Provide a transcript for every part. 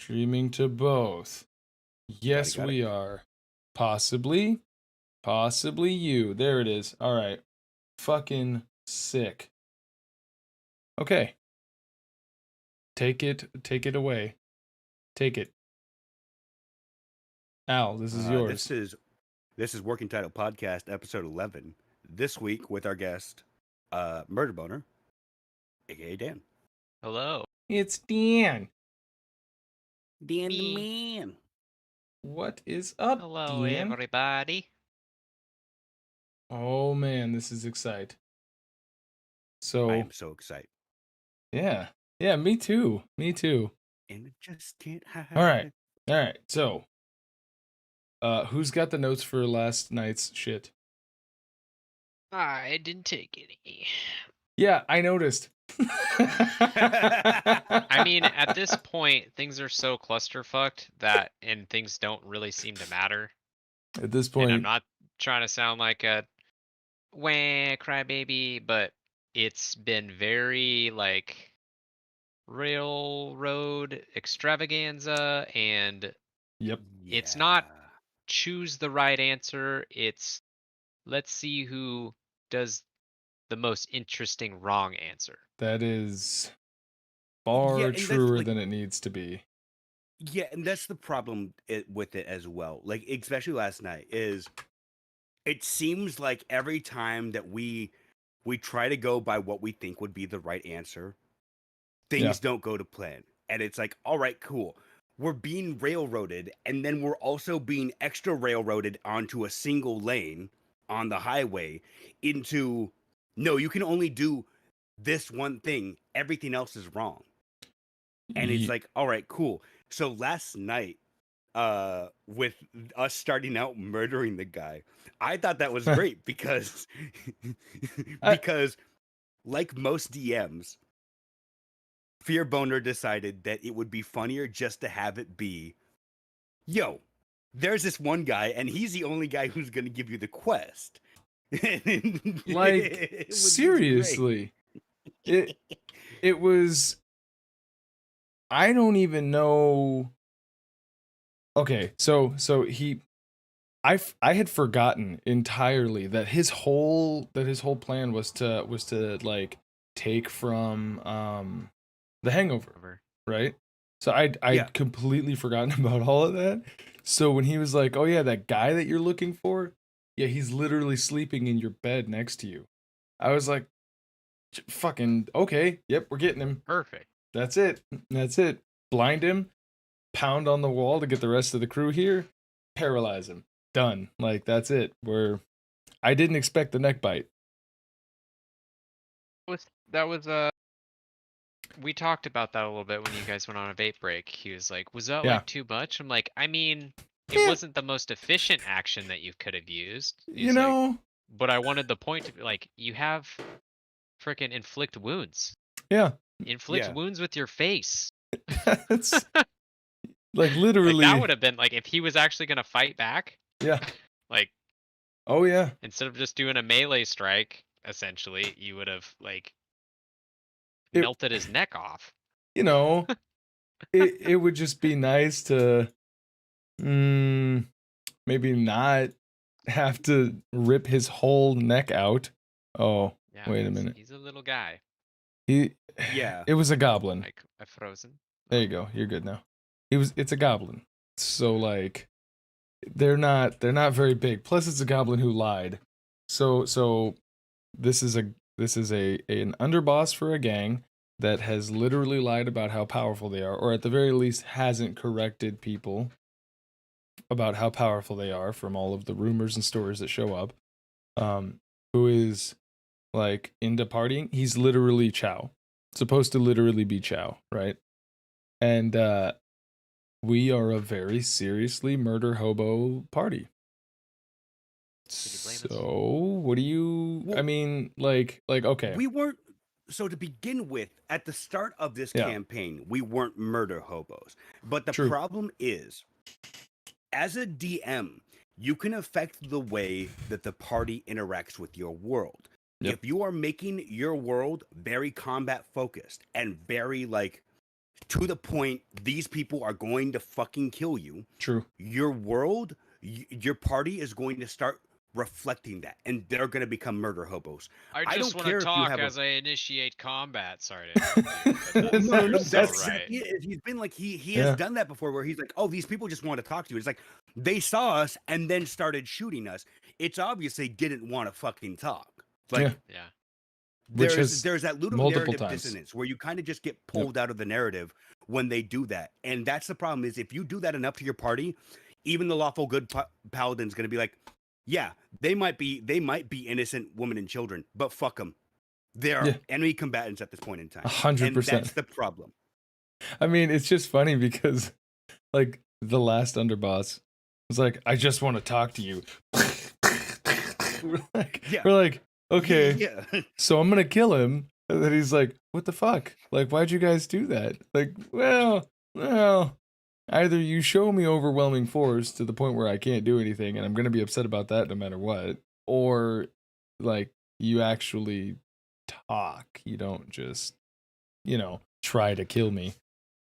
Streaming to both. Yes, Got it. we are. Possibly. Possibly you. There it is. All right. Fucking sick. Okay. Take it away. Take it. Al, this is yours. This is Working Title Podcast, episode 11. This week with our guest, Murder Boner, aka Dan. Hello. It's Dan. Dan the Me. man. What is up, Hello, Dan? everybody. Oh man, this is exciting. So I am so excited. yeah. Yeah, me too. Me too. And it just can't hide. All right. So who's got the notes for last night's shit? I didn't take any. Yeah, I noticed. I mean, at this point, things are so clusterfucked and things don't really seem to matter. At this And I'm point, not trying to sound like a wah crybaby, but it's been very like railroad extravaganza, and yep. it's not choose the right answer. It's let's see who does the most interesting wrong answer. That is far Yeah, and that's, truer like- than it needs to be. Yeah, and that's the problem with it as well. Like, especially last night, is it seems like every time that we try to go by what we think would be the right answer, things don't go to plan. And it's like, all right, cool. We're being railroaded, and then we're also being extra railroaded onto a single lane on the highway into, no, you can only do this one thing. Everything else is wrong. And it's like, all right, cool. So last night, with us starting out murdering the guy, I thought that was great because like most DMs, Fear Boner decided that it would be funnier just to have it be, yo, there's this one guy and he's the only guy who's going to give you the quest. Like, seriously. It was, I don't even know. Okay, so I had forgotten entirely that his whole plan was to like take from The Hangover, right? So I'd completely forgotten about all of that. So when he was like, "Oh yeah, that guy that you're looking for, yeah, he's literally sleeping in your bed next to you," I was like, "Fucking okay, yep, we're getting him. Perfect. That's it. Blind him, pound on the wall to get the rest of the crew here, paralyze him. Done. Like, that's it. I didn't expect the neck bite. That was we talked about that a little bit when you guys went on a vape break. He was like, was that like too much? I'm like, I mean, it wasn't the most efficient action that you could have used. You know? Like, but I wanted the point to be like, you have freaking inflict wounds. Yeah. Inflict wounds with your face. That's like literally. Like, that would have been like if he was actually gonna fight back. Yeah. Like, oh yeah. Instead of just doing a melee strike, essentially, you would have like melted his neck off. You know, it would just be nice to maybe not have to rip his whole neck out. Oh, yeah, wait a minute. He's a little guy. It was a goblin. Like a frozen. There you go. You're good now. It's a goblin. So like they're not very big. Plus it's a goblin who lied. So this is an underboss for a gang that has literally lied about how powerful they are, or at the very least hasn't corrected people about how powerful they are from all of the rumors and stories that show up. Who is like into partying. He's literally Chow. Supposed to literally be Chow, right? And we are a very seriously murder hobo party. So what do you? Well, I mean, like, okay. We weren't. So to begin with, at the start of this campaign, we weren't murder hobos. But the problem is, as a DM, you can affect the way that the party interacts with your world. Yep. If you are making your world very combat focused and very like to the point these people are going to fucking kill you. True. Your world, your party is going to start reflecting that, and they're going to become murder hobos. I I just don't want to care if you talk have a as I initiate combat. Sorry to interrupt you, but that's, no, no, you're no. so That's right. exactly it. He's been like he has Yeah. done that before, where he's like, "Oh, these people just want to talk to you." It's like they saw us and then started shooting us. It's obvious they didn't want to fucking talk. Yeah. Like Yeah. Which has there's that little multiple narrative times. dissonance where you kind of just get Yep. pulled out of the narrative when they do that, and that's the problem. Is if you do that enough to your party, even the lawful good paladin's going to be like, "Yeah, they might be innocent women and children, but fuck them. They are Yeah. enemy combatants at this point in time, and 100%. that's the problem." I mean, it's just funny because, like, the last underboss was like, "I just want to talk to you." Yeah. We're like, okay, Yeah. so I'm gonna kill him, and then he's like, "What the fuck? Like, why'd you guys do that?" Like, well, either you show me overwhelming force to the point where I can't do anything, and I'm gonna be upset about that no matter what, or like you actually talk. You don't just, try to kill me.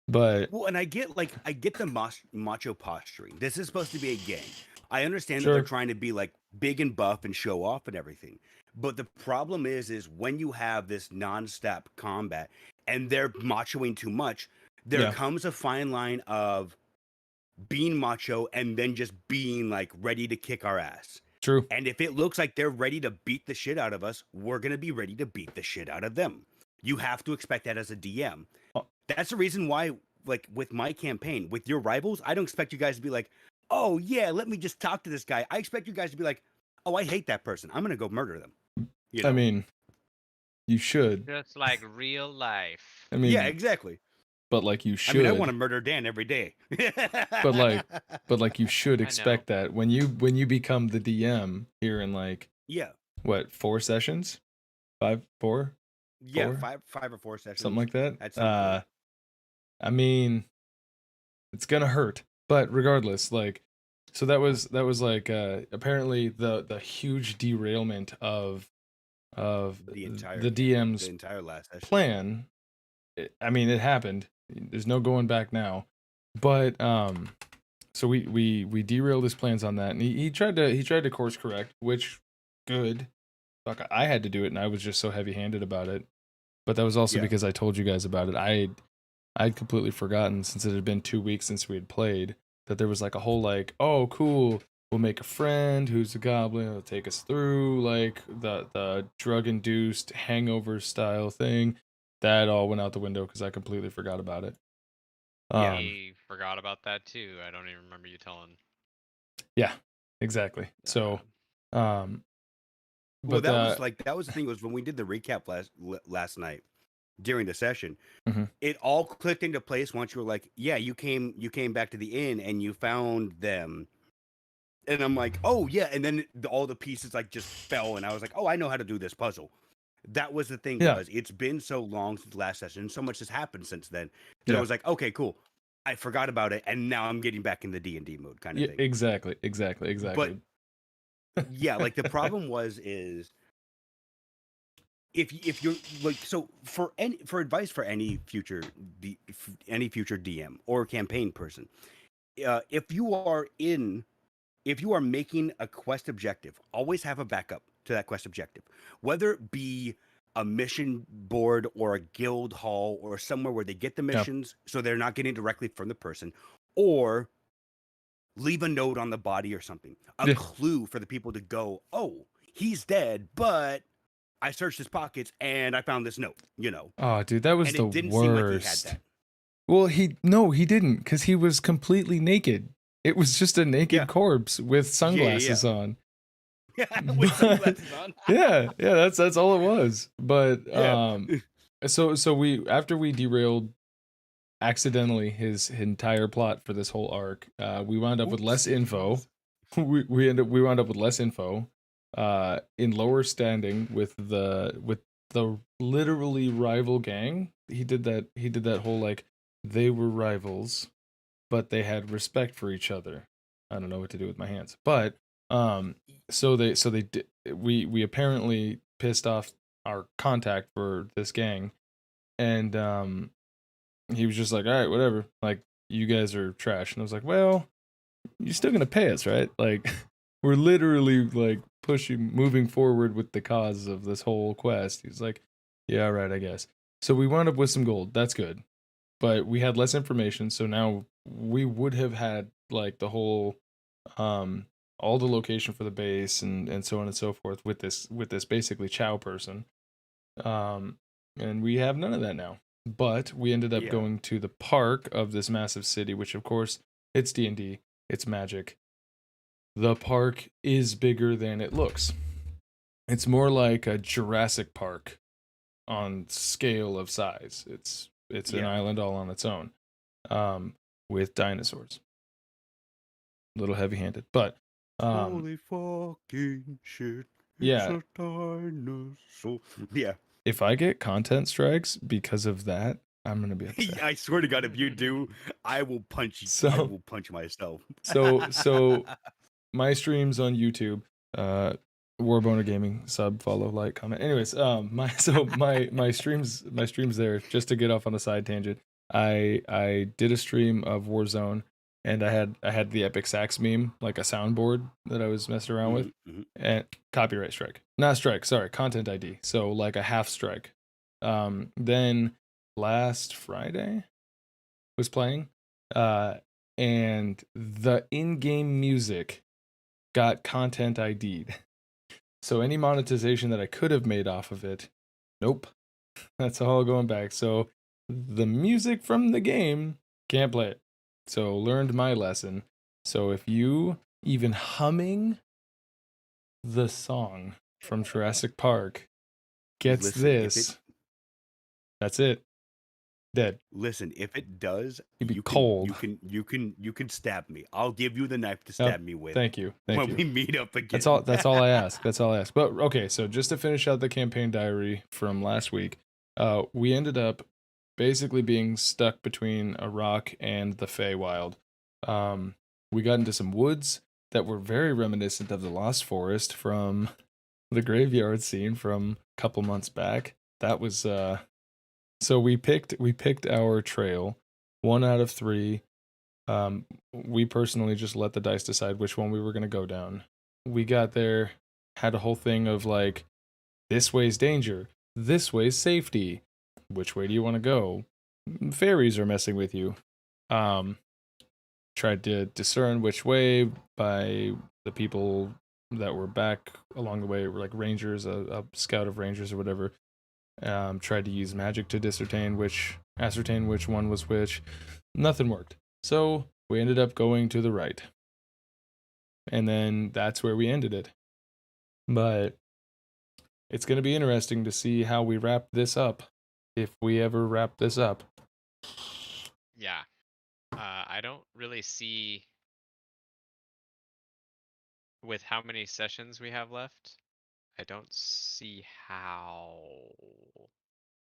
But Well, and I get the macho posturing. This is supposed to be a gang. I understand that sure, they're trying to be like big and buff and show off and everything. But the problem is when you have this non-stop combat and they're machoing too much, there yeah, comes a fine line of being macho and then just being like ready to kick our ass. true. And if it looks like they're ready to beat the shit out of us, we're going to be ready to beat the shit out of them. You have to expect that as a DM. Oh, That's the reason why, like with my campaign, with your rivals, I don't expect you guys to be like, "Oh yeah, let me just talk to this guy." I expect you guys to be like, "Oh, I hate that person. I'm gonna go murder them." You I know? mean, you should. Just like real life. I Yeah, mean, exactly. but like you I mean, I want to should. murder Dan every day. But like you should I know. expect that when you become the DM here in like Yeah, what 4 sessions, 5, 4, yeah, 4, five or four sessions something like that. at some point. I mean, it's gonna hurt, but regardless, like, so that was like apparently the huge derailment of The entire the DM's the entire last session. plan. I mean, it happened. There's no going back now. But so we derailed his plans on that, and he tried to course correct, which good. Fuck, I had to do it, and I was just so heavy handed about it. But that was also Yeah. because I told you guys about it. I'd completely forgotten, since it had been 2 weeks since we had played, that there was like a whole like, oh cool, we'll make a friend who's a goblin, it'll take us through like the drug induced hangover style thing. That all went out the window because I completely forgot about it. Yeah. He forgot about that too. I don't even remember you telling. Yeah, exactly. So, Well, but that was the thing, was when we did the recap last night during the session, Mhm. it all clicked into place once you were like, "Yeah, you came back to the inn and you found them." And I'm like, "Oh yeah," and then all the pieces like just fell, and I was like, "Oh, I know how to do this puzzle." That was the thing, Yeah. was it's been so long since last session, and so much has happened since then, that I Yeah. was like, "Okay, cool. I forgot about it, and now I'm getting back in the D&D mode," kind of Yeah, thing. exactly. But yeah, like the problem is if you're like, so for advice for any future DM or campaign person, if you are making a quest objective, always have a backup to that quest objective, whether it be a mission board or a guild hall or somewhere where they get the missions, so they're not getting directly from the person, or leave a note on the body or something, a Yeah. clue for the people to go, "Oh, he's dead, but I searched his pockets and I found this note," Oh, dude, that was and the it didn't worst. seem like he had that. Well, he didn't, because he was completely naked. It was just a naked corpse with sunglasses on. With sunglasses on. Yeah, that's all it was. But Yeah. so we, after we derailed accidentally his entire plot for this whole arc, we wound up with less info. We wound up with less info, in lower standing with the literally rival gang. He did that whole like, they were rivals, but they had respect for each other. I don't know what to do with my hands, but so they did. We apparently pissed off our contact for this gang, and he was just like, all right, whatever. Like, you guys are trash. And I was like, well, you're still gonna pay us, right? Like, we're literally like moving forward with the cause of this whole quest. He's like, yeah, right, I guess. So we wound up with some gold. That's good, but we had less information. So now we would have had like the whole, all the location for the base and so on and so forth with this basically Chow person. And we have none of that now. But we ended up Yeah. going to the park of this massive city, which of course it's D&D, it's magic. The park is bigger than it looks. It's more like a Jurassic Park on scale of size. It's an Yeah. island all on its own, with dinosaurs. A little heavy-handed, but Holy fucking shit! yeah. It's a dinosaur. Yeah. If I get content strikes because of that, I'm gonna be upset. I swear to God, if you do, I will punch you. I So will punch myself. so my streams on YouTube, Warboner Gaming, sub, follow, like, comment. Anyways, my streams there, just to get off on a side tangent. I did a stream of Warzone, and I had the epic sax meme, like a soundboard that I was messing around with, Mhm. and copyright strike, not strike, sorry, content ID. So like a half strike. Then last Friday was playing, and the in-game music got content ID'd. So any monetization that I could have made off of it, nope. That's all going back. So the music from the game, can't play it. So learned my lesson. So if you even humming the song from Jurassic Park gets Listen, this, that's it. Dead. Listen, if it does, You'd be you cold. you can stab me. I'll give you the knife to Yep. stab me with. Thank you. Thank when you. we meet up again. That's all I ask. That's all I ask. But okay, so just to finish out the campaign diary from last week, we ended up basically being stuck between a rock and the Feywild. We got into some woods that were very reminiscent of the Lost Forest from the graveyard scene from a couple months back. That was so we picked our trail, 1 out of 3. We personally just let the dice decide which one we were gonna go down. We got there, had a whole thing of like, this way's danger, this way's safety. Which way do you want to go? Fairies are messing with you. Tried to discern which way by the people that were back along the way, were like rangers, a scout of rangers or whatever. Tried to use magic to ascertain which one was which. Nothing worked. So we ended up going to the right. And then that's where we ended it. But it's going to be interesting to see how we wrap this up, if we ever wrap this up. Yeah. I don't really see, with how many sessions we have left, I don't see how.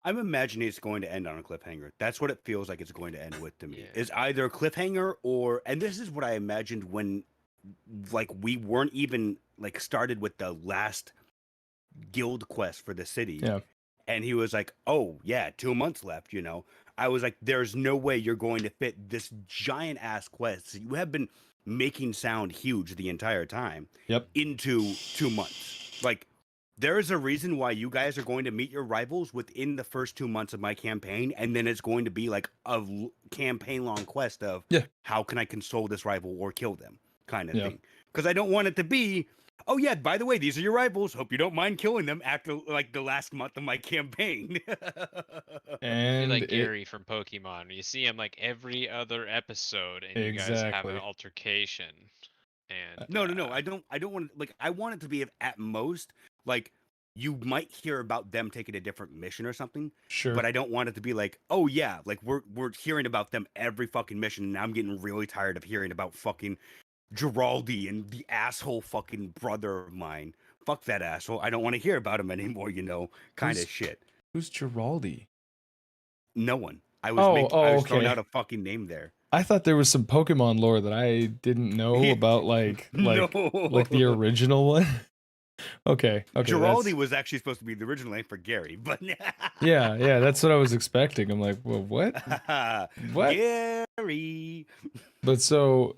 I'm imagining it's going to end on a cliffhanger. That's what it feels like it's going to end with to me. Yeah. Is either a cliffhanger or, and this is what I imagined when, like, we weren't even like started with the last guild quest for the city. Yeah. And he was like, "Oh yeah, 2 months left." I was like, "There's no way you're going to fit this giant ass quest. You have been making sound huge the entire time. Yep. Into 2 months. Like, there is a reason why you guys are going to meet your rivals within the first 2 months of my campaign, and then it's going to be like a campaign long quest of how can I console this rival or kill them, kind of thing. Because I don't want it to be, oh yeah, by the way, these are your rivals. Hope you don't mind killing them after like the last month of my campaign. I feel like Gary from Pokemon. You see him like every other episode, and you guys have an altercation. And no, I don't want to, like, I want it to be at most like you might hear about them taking a different mission or something. Sure. But I don't want it to be like, oh yeah, like we're hearing about them every fucking mission, and I'm getting really tired of hearing about fucking Giraldi and the asshole fucking brother of mine. Fuck that asshole. I don't want to hear about him anymore, kind of shit. Who's Giraldi? No one. I was throwing out okay. a fucking name there. I thought there was some Pokemon lore that I didn't know about, like No. like the original one. Okay, okay, Giraldi that's was actually supposed to be the original name for Gary, but yeah, yeah, that's what I was expecting. I'm like, well, what? What? Gary. But so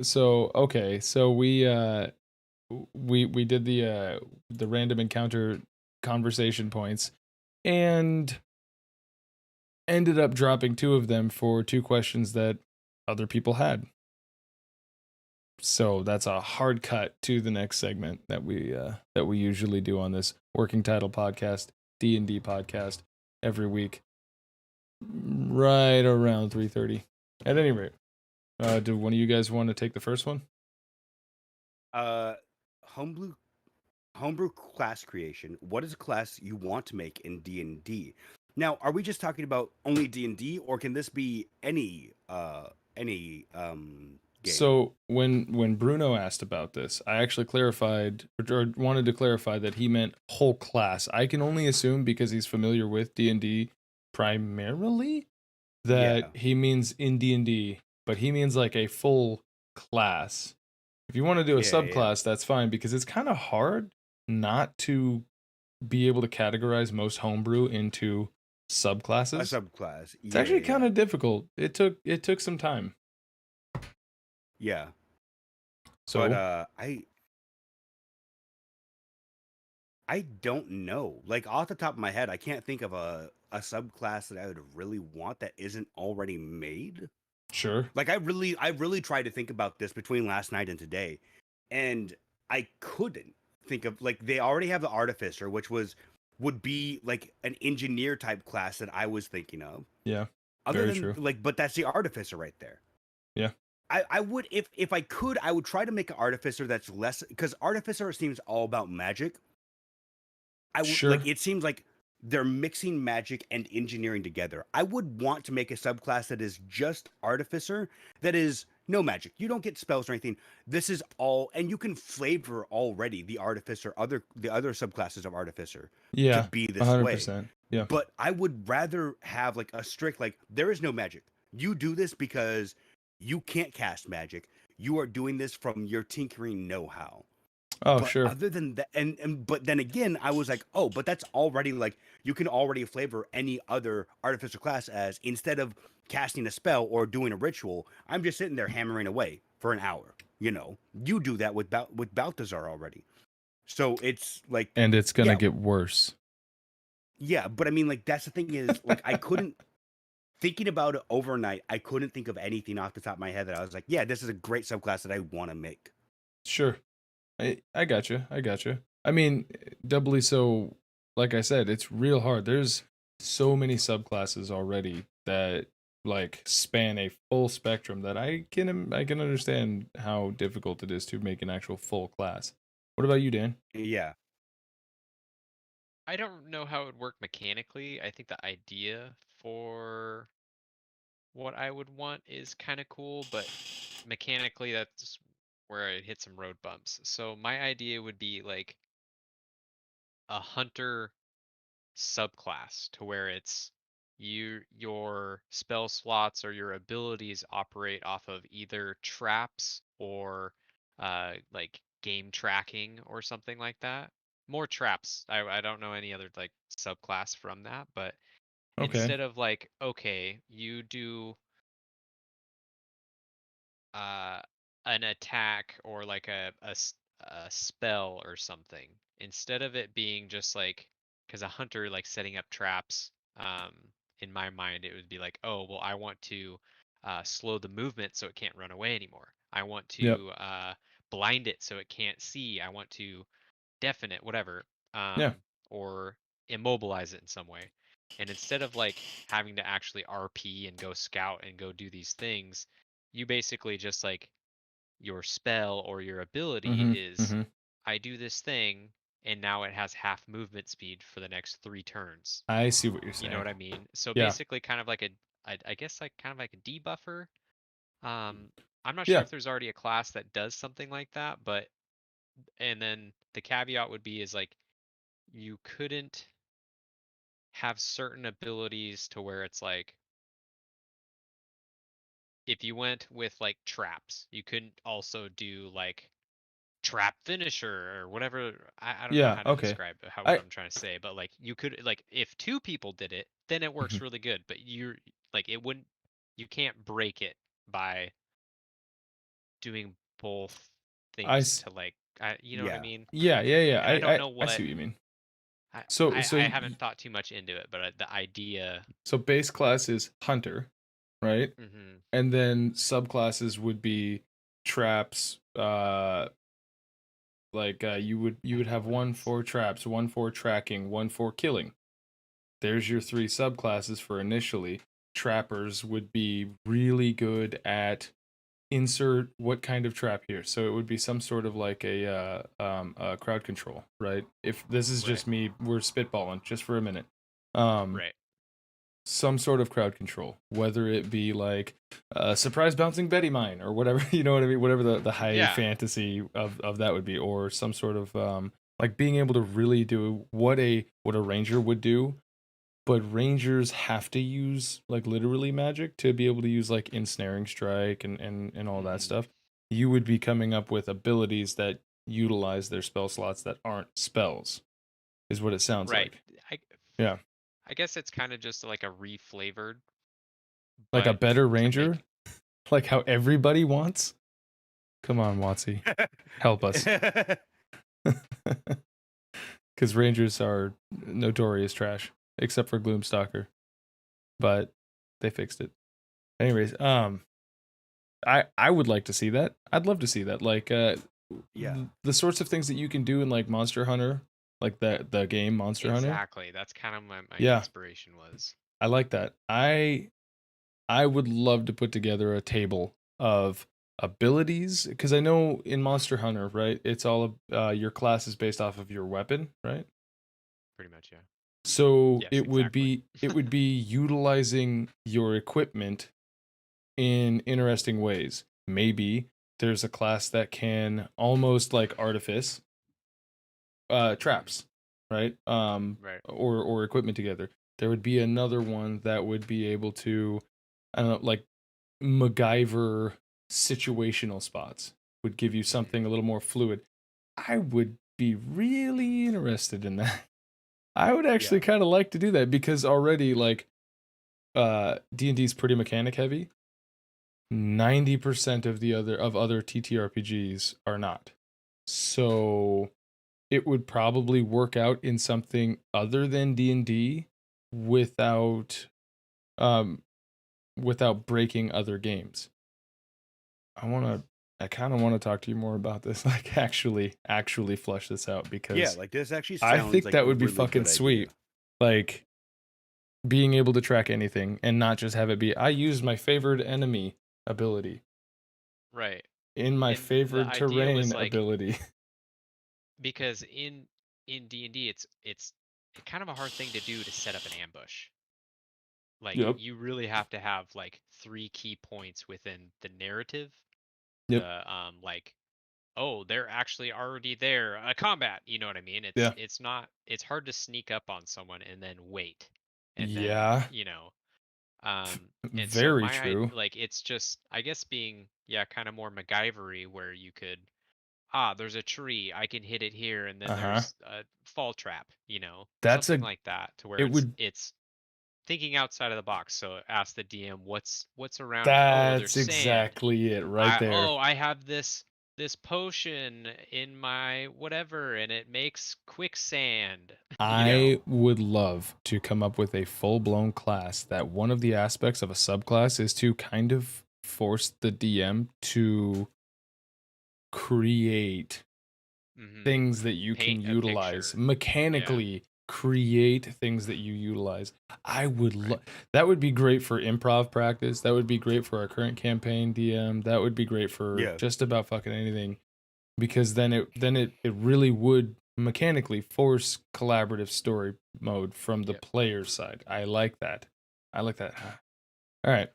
okay, so we did the random encounter conversation points and ended up dropping two of them for two questions that other people had. So that's a hard cut to the next segment that we usually do on this working title podcast, D&D podcast every week right around 3:30. At any rate, do one of you guys want to take the first one? Uh, homebrew homebrew class creation. What is a class you want to make in D&D? Now, are we just talking about only D&D, or can this be any game? So when Bruno asked about this, I actually clarified or wanted to clarify that he meant whole class. I can only assume because he's familiar with D&D primarily that Yeah, he means in D&D, but he means like a full class. If you want to do a yeah. subclass, that's fine because it's kind of hard not to be able to categorize most homebrew into A subclasses. subclass. It's Yeah, actually yeah, kind yeah. of difficult. It took some time. Yeah. But So, I don't know. Like off the top of my head, I can't think of a subclass that I would really want that isn't already made. sure. Like I really tried to think about this between last night and today, and I couldn't think of like they already have the artificer, which would be like an engineer type class that I was thinking of. Yeah. Other Very than true. like, but that's the artificer right there. Yeah. I would if I could, I would try to make an artificer that's less because artificer seems all about magic. I would like Sure. it seems like they're mixing magic and engineering together. I would want to make a subclass that is just artificer, that is no magic. You don't get spells or anything. This is all, and you can flavor already the artificer, the other subclasses of artificer to Yeah. be this way. 100%. Yeah. But I would rather have like a strict like there is no magic. You do this because you can't cast magic. You are doing this from your tinkering know-how. Oh, But sure. other than that, and but then again, I was like, oh, but that's already like you can already flavor any other artificial class as instead of casting a spell or doing a ritual, I'm just sitting there hammering away for an hour. You do that with Balthazar already. So it's like, And it's going to yeah, get worse. yeah. But I mean, like that's the thing is, like I couldn't thinking about it overnight. I couldn't think of anything off the top of my head that I was like, yeah, this is a great subclass that I want to make. Sure. I got you. I got you. I mean, doubly so, like I said, it's real hard. There's so many subclasses already that like span a full spectrum that I can understand how difficult it is to make an actual full class. What about you, Dan? Yeah, I don't know how it would work mechanically. I think the idea for what I would want is kind of cool, but mechanically that's where I hit some road bumps. So my idea would be like a hunter subclass to where it's your spell slots or your abilities operate off of either traps or like game tracking or something like that. More traps. I don't know any other like subclass from that, but Okay. instead of like, okay, you do uh an attack or like a spell or something, instead of it being just like, because a hunter like setting up traps, um in my mind it would be like, oh well, I want to slow the movement so it can't run away anymore. I want Yep. to blind it so it can't see. I want to deafen it, whatever, Yeah. or immobilize it in some way. And instead of like having to actually RP and go scout and go do these things, you basically just like, your spell or your ability Mhm. is, Mhm. I do this thing and now it has half movement speed for the next 3 turns. I see what you're You know saying. what I mean? So Yeah. basically kind of like I guess like kind of like a debuffer. Um, I'm not sure Yeah. if there's already a class that does something like that, but and then the caveat would be is like, you couldn't have certain abilities to where it's like, if you went with like traps, you couldn't also do like trap finisher or whatever. I don't know Yeah, how to okay. describe how what I I'm trying to say, but like you could like if two people did it, then it works mhm. really good. But you're like it wouldn't you can't break it by doing both I things s to like you know what I Yeah. mean? Yeah, yeah, yeah. And I don't I know I see what what you mean. I So I, so I y haven't thought too much into it, but the idea. so base class is hunter, right? Hmm. And then subclasses would be traps, like you would have one Elements. for traps, one for tracking, one for killing. There's your three subclasses for initially. Trappers would be really good at insert what kind of trap here. So it would be some sort of like a crowd control, right? If this is Right. just me, we're spitballing just for a minute. Um, Right. some sort of crowd control, whether it be like surprise bouncing Betty mine or whatever, you know what I mean, whatever the high Yeah. fantasy of that would be, or some sort of like being able to really do what a ranger would do, but rangers have to use like literally magic to be able to use like ensnaring strike and all that Hmm. stuff. You would be coming up with abilities that utilize their spell slots that aren't spells, is what it sounds Right. like. I Yeah, I guess it's kind of just like a reflavored, like a but better to ranger, make like how everybody wants. Come on, Watsy, help us, because rangers are notorious trash, except for Gloomstalker, but they fixed it. Anyways, I would like to see that. I'd love to see that. Like Yeah. the sorts of things that you can do in like Monster Hunter, like the game Monster Hunter. exactly. That's kind of my Yeah, inspiration was. I like that. I would love to put together a table of abilities because I know in Monster Hunter, right? It's all your class is based off of your weapon, right? Pretty much, yeah. So Yes, it would exactly. be utilizing your equipment in interesting ways. Maybe there's a class that can almost like artifice traps, right? Right. Or equipment together. There would be another one that would be able to, I don't know, like MacGyver situational spots would give you Hmm. something a little more fluid. I would be really interested in that. I would actually Yeah. kind of like to do that because already like D&D is pretty mechanic heavy. 90% of the other TTRPGs are not. So it would probably work out in something other than D&D without um without breaking other games. I kind of want to talk to you more about this like actually flesh this out Yeah. because Like this actually I sounds think like that a would be really fucking good idea. sweet. Like being able to track anything and not just have it be I used my favored enemy ability Right. in my And the favored idea terrain was like ability. because in D&D it's kind of a hard thing to do to set up an ambush. Like Yep. you really have to have like three key points within the narrative. Yep. The like oh, they're actually already there. A combat, you know what I mean? Yeah. It's not it's hard to sneak up on someone and then wait. And then, Yeah. and so Very true. like it's just I guess being yeah, kind of more MacGyvery where you could there's a tree, I can hit it here and then Uh-huh. there's a fall trap, you know, That's something a like that to where it would it's thinking outside of the box. So ask the DM what's around me. Oh, there's that's sand. exactly it right there. I have this potion in my whatever and it makes quicksand, you Yeah. I know. would love to come up with a full-blown class that one of the aspects of a subclass is to kind of force the DM to create Mhm. things that you can Paint a utilize picture. Yeah. mechanically, create things that you utilize. I would Right. love that would be great for improv practice. That would be great for our current campaign DM. That would be great for Yeah. just about fucking anything because then it really would mechanically force collaborative story mode from the Yep. player side. I like that. I like that. All right.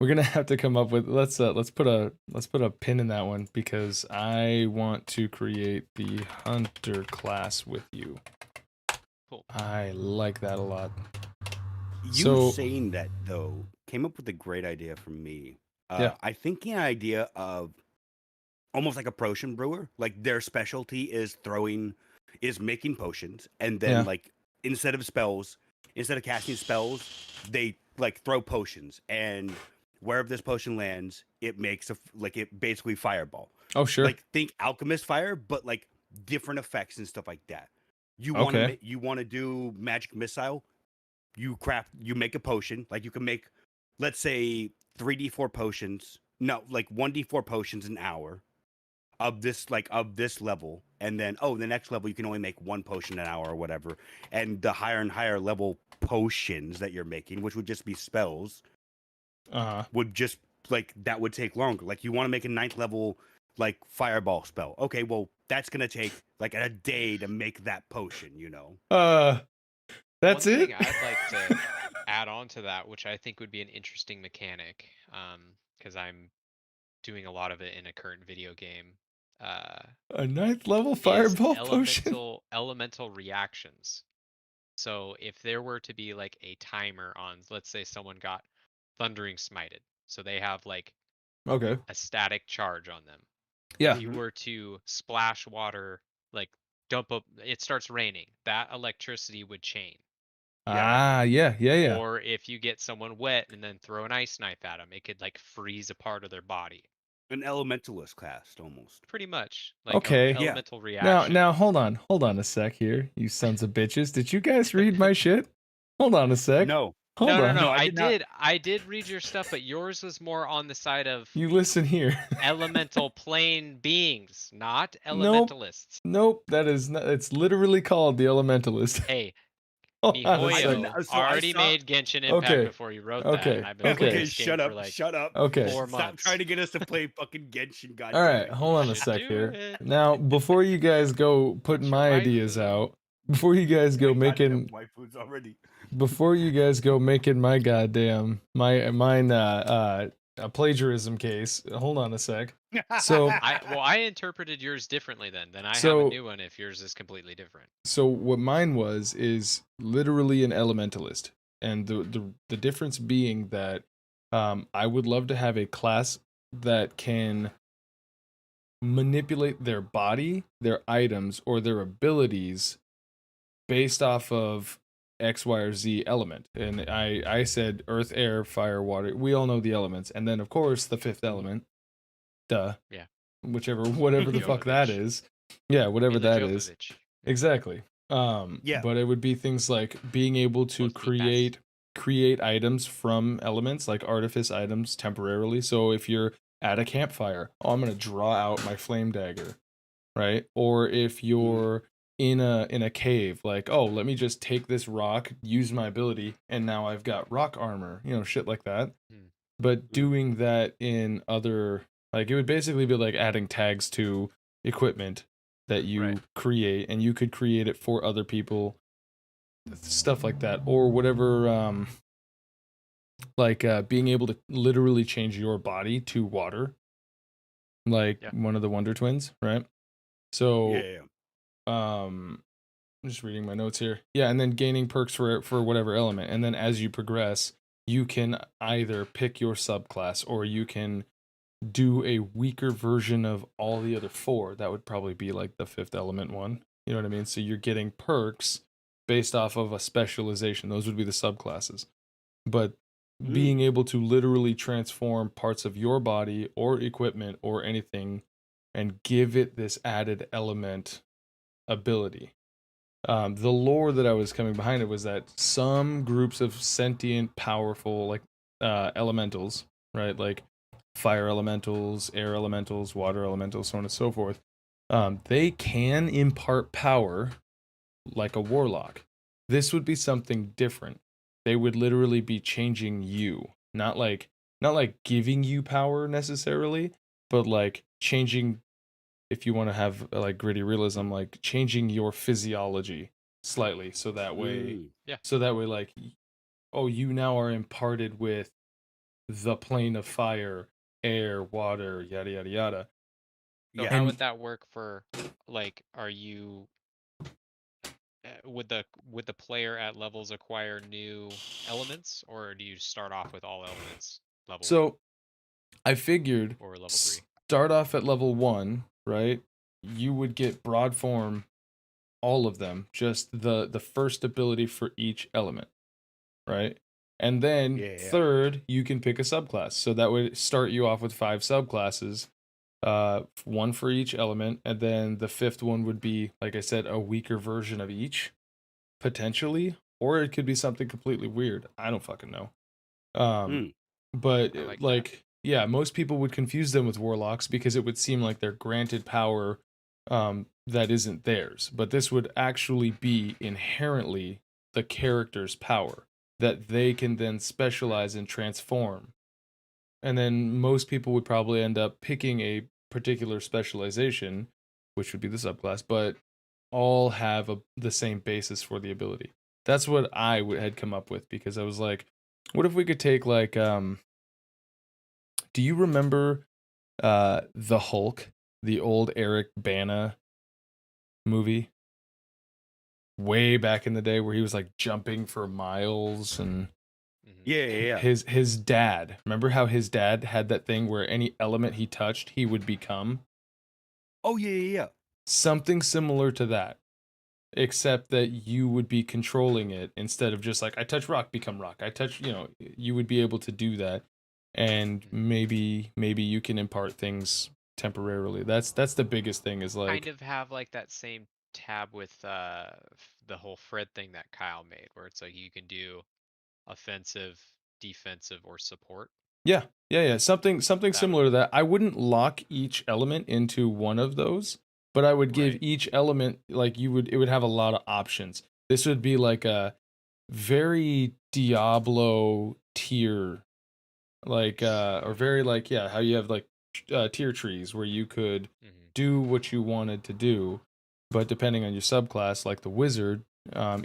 We're gonna have to come up with let's put a pin in that one because I want to create the hunter class with you. Cool. I like that a lot. You So saying that though came up with a great idea for me. yeah. I think the idea of almost like a potion brewer. Like their specialty is making potions, and then Yeah. like instead of casting spells, they like throw potions, and wherever this potion lands, it makes it basically fireball. Oh, sure. Like think alchemist fire, but like different effects and stuff like that. Okay. You want to do magic missile, you make a potion, like you can make, let's say 3d4 potions, no, like 1d4 potions an hour of this level, and then the next level you can only make one potion an hour or whatever, and the higher and higher level potions that you're making, which would just be spells, Uh-huh. would just like that would take longer. Like you want to make a ninth level like fireball spell, okay, well that's gonna take like a day to make that potion, you know. That's One it? thing I'd like to add on to that, which I think would be an interesting mechanic, because I'm doing a lot of it in a current video game, uh, A ninth level is fireball potion? elemental reactions. So if there were to be like a timer on, let's say someone got thundering smited, so they have like Okay. a static charge on them. Yeah. If you were to splash water, like dump up, it starts raining, that electricity would chain. Ah, yeah, yeah, yeah. Or if you get someone wet and then throw an ice knife at them, it could like freeze a part of their body. An elementalist cast almost. Pretty much like a Okay. Yeah. elemental Now, reaction. now, hold on a sec here, you sons of bitches. Did you guys read my shit? Hold on a sec. No, Hold No, no, on. no. no, I did not. I did read your stuff, but yours was more on the side of You listen here. elemental plane beings, not Nope. elementalists. Nope. That is not, it's literally called the Elementalist. Hey, Hold on a sec. MiHoYo So I already saw. made Genshin Impact Okay. before you wrote that, and Okay. I've been playing Okay. Okay, this game shut for up, like shut up. Okay. 4 Stop months. trying to get us to play fucking Genshin, All right. goddammit. Hold on a Should sec do here. it. Now, before you guys go putting It's your my ideas waifu. out, before you guys go making waifus already. before you guys go making my goddamn mine a plagiarism case. Hold on a sec. So I interpreted yours differently then. Then I have a so new one if yours is completely different. so what mine was is literally an elementalist, and the difference being that I would love to have a class that can manipulate their body, their items, or their abilities based off of X, Y, or Z element. And I said earth, air, fire, water. We all know the elements. And then of course the fifth element. Duh. Yeah. Whatever the fuck that Jovovich. is. Yeah, whatever Mila that is. Jovovich. Exactly. Yeah. But it would be things like being able to Los tipas. create items from elements, like artifice items temporarily. So if you're at a campfire, oh, I'm gonna draw out my flame dagger, right? Or if you're in a cave, like, oh, let me just take this rock, use my ability, and now I've got rock armor, shit like that. Hmm. But doing that in other, like, it would basically be like adding tags to equipment that you Right. create, and you could create it for other people, stuff like that, or whatever. Like being able to literally change your body to water, like Yeah. one of the Wonder Twins, right? So Yeah. I'm just reading my notes here. Yeah, and then gaining perks for whatever element, and then as you progress, you can either pick your subclass or you can do a weaker version of all the other four. That would probably be like the fifth element one. You know what I mean? So you're getting perks based off of a specialization. Those would be the subclasses. But being able to literally transform parts of your body or equipment or anything and give it this added element ability. The lore that I was coming behind it was that some groups of sentient, powerful, like elementals, right? Like fire elementals, air elementals, water elementals, so on and so forth. They can impart power like a warlock. This would be something different. They would literally be changing you, not like giving you power necessarily, but like changing, if you want to have like gritty realism, like changing your physiology slightly so that way Yeah. like, oh, you now are imparted with the plane of fire, air, water, yada yada yada. So Yeah. how And would that work for like are you would the player at levels acquire new elements, or do you start off with all elements level 1 so I figured or level 3? start off at level 1, right? You would get broad form, all of them, just the first ability for each element, right? And then Yeah. third, you can pick a subclass. So that would start you off with 5 subclasses, one for each element, and then the fifth one would be, like I said, a weaker version of each, potentially, or it could be something completely weird. I don't fucking know. Um, Hmm. but I like that. like, yeah, most people would confuse them with warlocks because it would seem like they're granted power that isn't theirs. But this would actually be inherently the character's power that they can then specialize and transform. And then most people would probably end up picking a particular specialization, which would be the subclass, but all have the same basis for the ability. That's what had come up with because I was like, what if we could take like do you remember the Hulk, the old Eric Bana movie? Way back in the day where he was like jumping for miles and Hmm. Yeah. his dad. Remember how his dad had that thing where any element he touched, he would become? Oh yeah. Something similar to that, except that you would be controlling it instead of just like I touch rock, become rock. I touch, you would be able to do that, and Hmm. maybe you can impart things temporarily. That's the biggest thing is Kind like, of have like that same tab with the whole Fred thing that Kyle made, where it's like you can do offensive, defensive, or support. yeah, something That would similar to that. I wouldn't lock each element into one of those, but I would give right. each element like it would have a lot of options. This would be like a very Diablo tier, like or very like, yeah, how you have like tier trees where you could Hmm. do what you wanted to do, but depending on your subclass, like the wizard,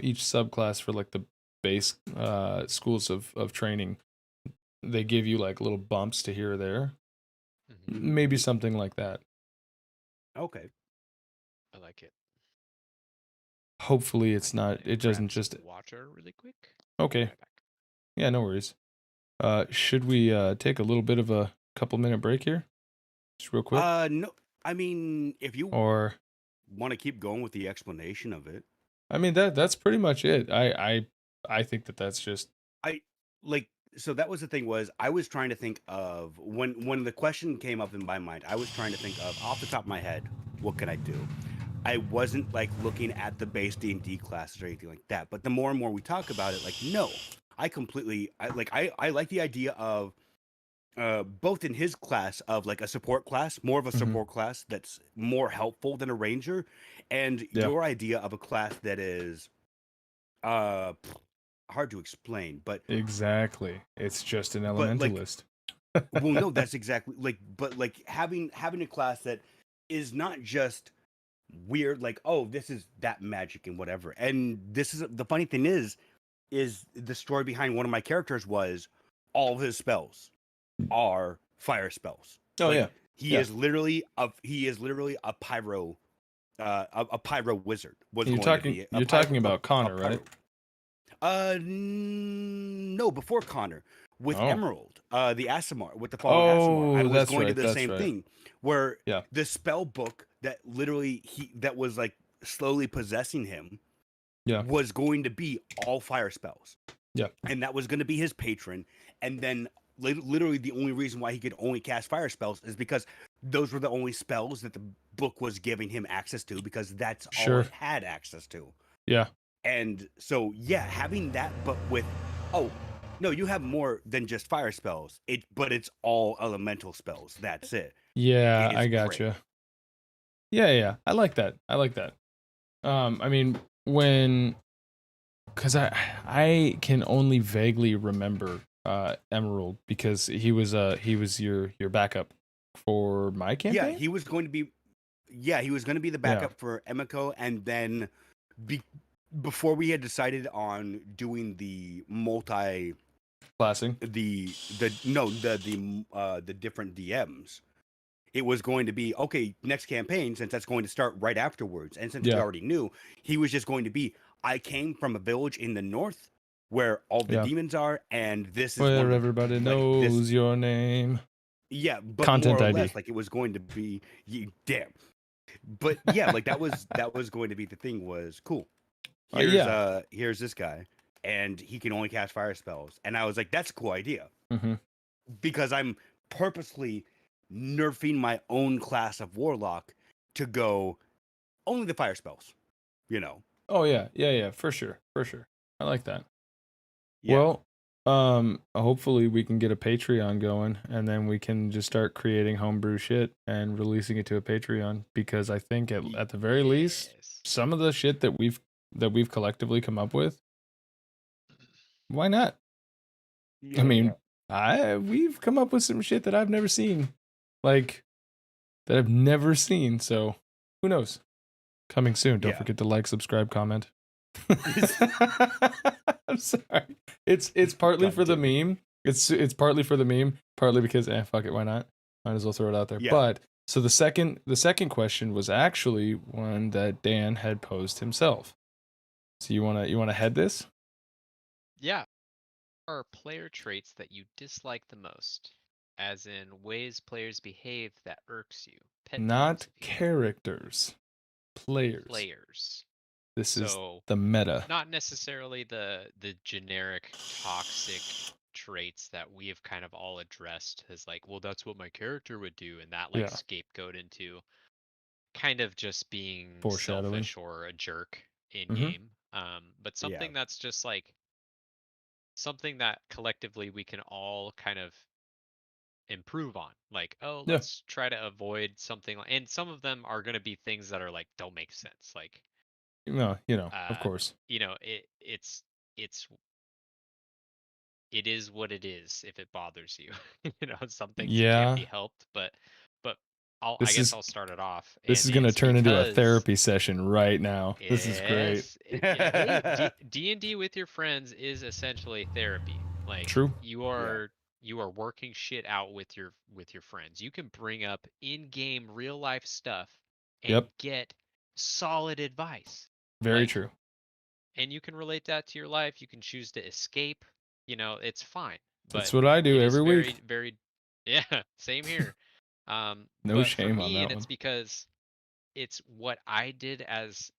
each subclass for like the base schools of training, they give you like little bumps to here or there. Hmm. Maybe something like that. Okay. I like it. Hopefully it's not, Let me it grab doesn't some just. water really quick. Be Okay, right back. yeah, no worries. Should we take a little bit of a couple minute break here, just real quick? No. I mean, if you Or want to keep going with the explanation of it, I mean, that's pretty much it. I think that's just. I like. So that was the thing, was I was trying to think of when the question came up in my mind. I was trying to think of, off the top of my head, what can I do? I wasn't like looking at the base D&D classes or anything like that. But the more and more we talk about it, like, no, I like the idea of both in his class of like a support class, more of a Mhm. support class that's more helpful than a ranger, and Yeah, your idea of a class that is uh hard to explain, exactly. It's just an but like, elementalist. well, no, that's exactly like, but like having a class that is not just weird, like, oh, this is that magic and whatever. And this is the funny thing is the story behind one of my characters was all of his spells are fire spells. Oh yeah, Like, he yeah. is literally a pyro, a pyro wizard was You're going to talking be a you're pyro, talking about a Connor, right? pyro. No, before Connor, with Oh, Emerald, the Asimar, with the Fall of Asimar, I oh, was that's going to right. do the That's same right. thing, where Yeah, the spell book that literally that was like slowly possessing him yeah, was going to be all fire spells, yeah. and that was going to be his patron. And then literally the only reason why he could only cast fire spells is because those were the only spells that the book was giving him access to, because that's all Sure. it had access to. Yeah, And so, yeah, having that, but with, oh, no, you have more than just fire spells. But it's all elemental spells. That's it. yeah. Is I great. gotcha. Yeah. I like that. I like that. I mean, when because I can only vaguely remember Emerald because he was your backup for my Yeah, campaign. he was going to be. Yeah, he was going to be the Yeah, backup for Emiko, and then be, before we had decided on doing the multi, classing. the no the different DMs, it was going to be, okay, next campaign, since that's going to start right afterwards, and since we Yeah, already knew, he was just going to be, I came from a village in the north where all the yeah. demons are, and this is one Where of everybody the, like, this, knows your name. Yeah, but more Content or ID. less, like it was going to be you damn. But yeah, like that was going to be the thing was cool. Yeah. Here's this guy, and he can only cast fire spells. And I was like, that's a cool idea. Hmm. Because I'm purposely nerfing my own class of warlock to go only the fire spells, you know. Oh yeah, yeah, for sure, for sure. I like that. Yeah. Well, hopefully we can get a Patreon going, and then we can just start creating homebrew shit and releasing it to a Patreon. Because I think at the very least, Yes. some of the shit that we've collectively come up with, why not? I mean, we've come up with some shit that I've never seen, like that I've never seen. So who knows? Coming soon. Don't Yeah. forget to like, subscribe, comment. I'm sorry. It's partly God for the damn it. meme. It's partly for the meme, partly because fuck it, why not? Might as well throw it out there. Yeah. But so the second question was actually one that Dan had posed himself. So you wanna head this? Yeah. Are player traits that you dislike the most? As in ways players behave that irks you. Pet peeves, Not if you will. characters, players. Players. This is So the meta. not necessarily the generic toxic traits that we have kind of all addressed as like, well, that's what my character would do, and that like Yeah, scapegoat into kind of just being foreshadowing. selfish or a jerk in Mm-hmm. game. But Yeah. something that's just like something that collectively we can all kind of improve on. Like, oh, Yeah. let's try to avoid something and some of them are going to be things that are like don't make sense. Like No, of uh course. it's it is what it is if it bothers you. Some things you can't Yeah. be helped, but I This guess is I'll start it off, this and is gonna it's turn into a because therapy session right now. This is great. yes, yeah, hey, D&D with your friends is essentially therapy. Like True. Yeah. you are working shit out with your friends. You can bring up in-game real life stuff and Yep. get solid advice. Very Like true. and you can relate that to your life. You can choose to escape. It's fine. That's But what I do it is every week. very, very, yeah, same here. No But for shame on me, that and it's one. because it's what I did as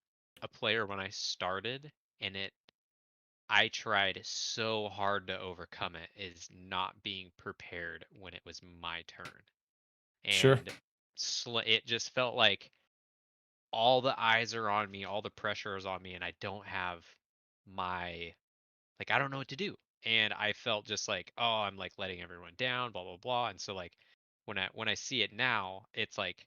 a player when I started, and I tried so hard to overcome it, is not being prepared when it was my turn. Sure. And it just felt like all the eyes are on me, all the pressure is on me, and I don't have my like I don't know what to do. And I felt just like, oh, I'm like letting everyone down, blah blah blah. And so like when I see it now, it's like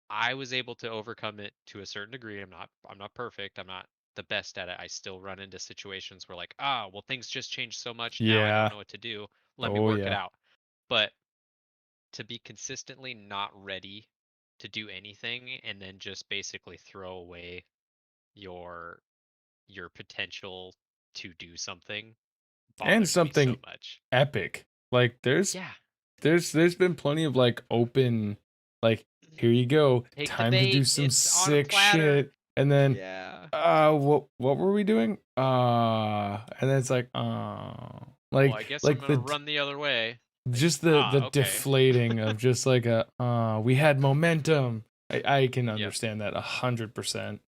I was able to overcome it to a certain degree. I'm not perfect. I'm not the best at it. I still run into situations where like, well things just changed so much now I don't Yeah. know what to do. Let me Oh work it yeah. out. But to be consistently not ready to do anything and then just basically throw away your potential to do something And bothers me so something much. epic. Like Yeah. there's been plenty of like open, like, here you go, Take the time to do bait. some It's on a sick platter. shit. And then Yeah. what were we doing? And then it's like, Well, I guess I'm like gonna run the other way. Like, just the okay. deflating of just like we had momentum. I can Yep. understand that 100%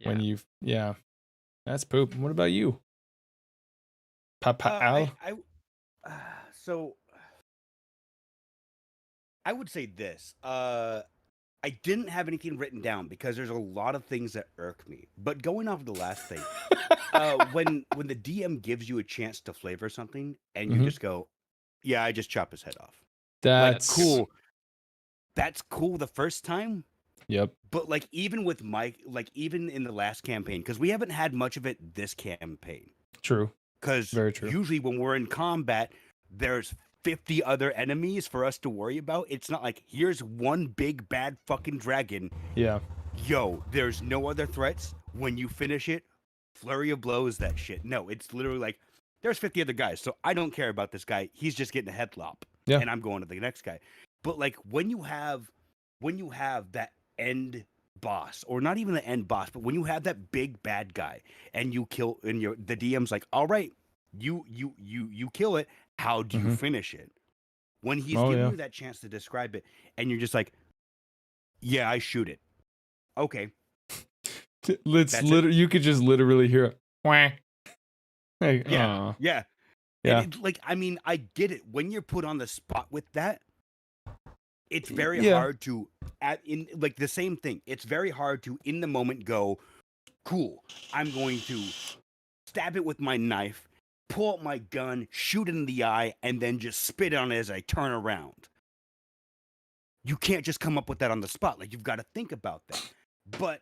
when Yeah. you've, yeah, that's poop. What about you, Papa I Al? so I would say this. I didn't have anything written down because there's a lot of things that irk me. But going off of the last thing, when the DM gives you a chance to flavor something and you Hmm. just go, "Yeah, I just chop his head off." Like, That's true. That's cool. That's cool the first time, yep, but like even with Mike, like even in the last campaign, because we haven't had much of it this campaign. true, Because very true. usually when we're in combat, there's 50 other enemies for us to worry about. It's not like here's one big bad fucking dragon. Yeah. Yo, there's no other threats. When you finish it, flurry of blows that shit. No, it's literally like there's 50 other guys, so I don't care about this guy. He's just getting a head lop, Yeah. and I'm going to the next guy. But like when you have that end boss, or not even the end boss, but when you have that big bad guy and you kill, and the DM's like, all right, you kill it. How do you Hmm. finish it? when he's Oh, giving yeah. you that chance to describe it, and you're just like, yeah, I shoot it. Okay, Let's that's it. you could just literally hear it. Wah. Like, Yeah, aw. yeah. Yeah. And like, I mean, I get it. When you're put on the spot with that, it's very Yeah. hard to in like the same thing. It's very hard to in the moment go, cool. I'm going to stab it with my knife, pull out my gun, shoot it in the eye, and then just spit on it as I turn around. You can't just come up with that on the spot. Like, you've got to think about that. But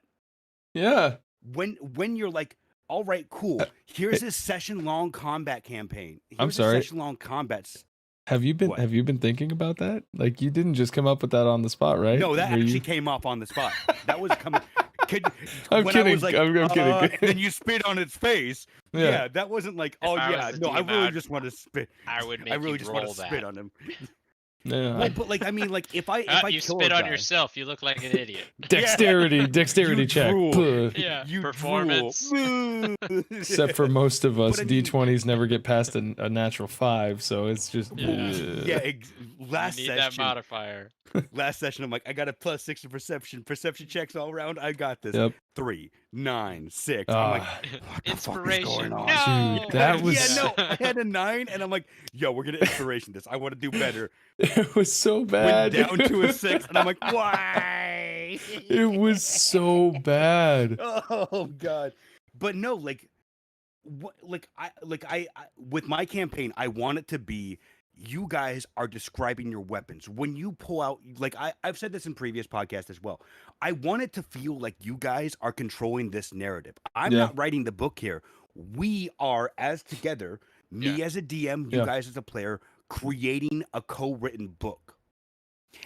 Yeah. when you're like, all right, cool. Here's this session-long combat campaign. I'm Here's sorry. a session-long combat. Have you What? been thinking about that? Like, you didn't just come up with that on the spot, right? No, that Were actually you... came off on the spot. That was coming. I'm when kidding. I was like, I'm kidding. and then you spit on its face. Yeah. Yeah, that wasn't like, If oh I was yeah, the no, I DM, really just want to spit. I would make I really you just want roll to spit that. on him. Yeah. Well, but like, I mean, like, if I You kill spit a on guy, yourself. You look like an idiot. Dexterity You check. drool. Puh. Yeah. you Performance. drool. Except for most of us, But I mean- D20s never get past a natural 5, so it's just Yeah. Yeah, You need that modifier. last session, I'm like, I got a +6 to perception. Perception checks all around. I got this. Yep. 3, 9, 6. I'm like, Ah, what the fuck is Inspiration. going on? No. Dude, that was- Yeah, no, I had a 9, and I'm like, yo, we're gonna inspiration this. I want to do better. it was so Went bad. down to a 6, and I'm like, why? It was so bad. Oh god. But no, like, what? Like I with my campaign, I want it to be. You guys are describing your weapons. When you pull out, like I've said this in previous podcasts as well. I want it to feel like you guys are controlling this narrative. I'm Yeah. not writing the book here. We are, as together, me as a DM, you Yeah. guys as a player, creating a co-written book.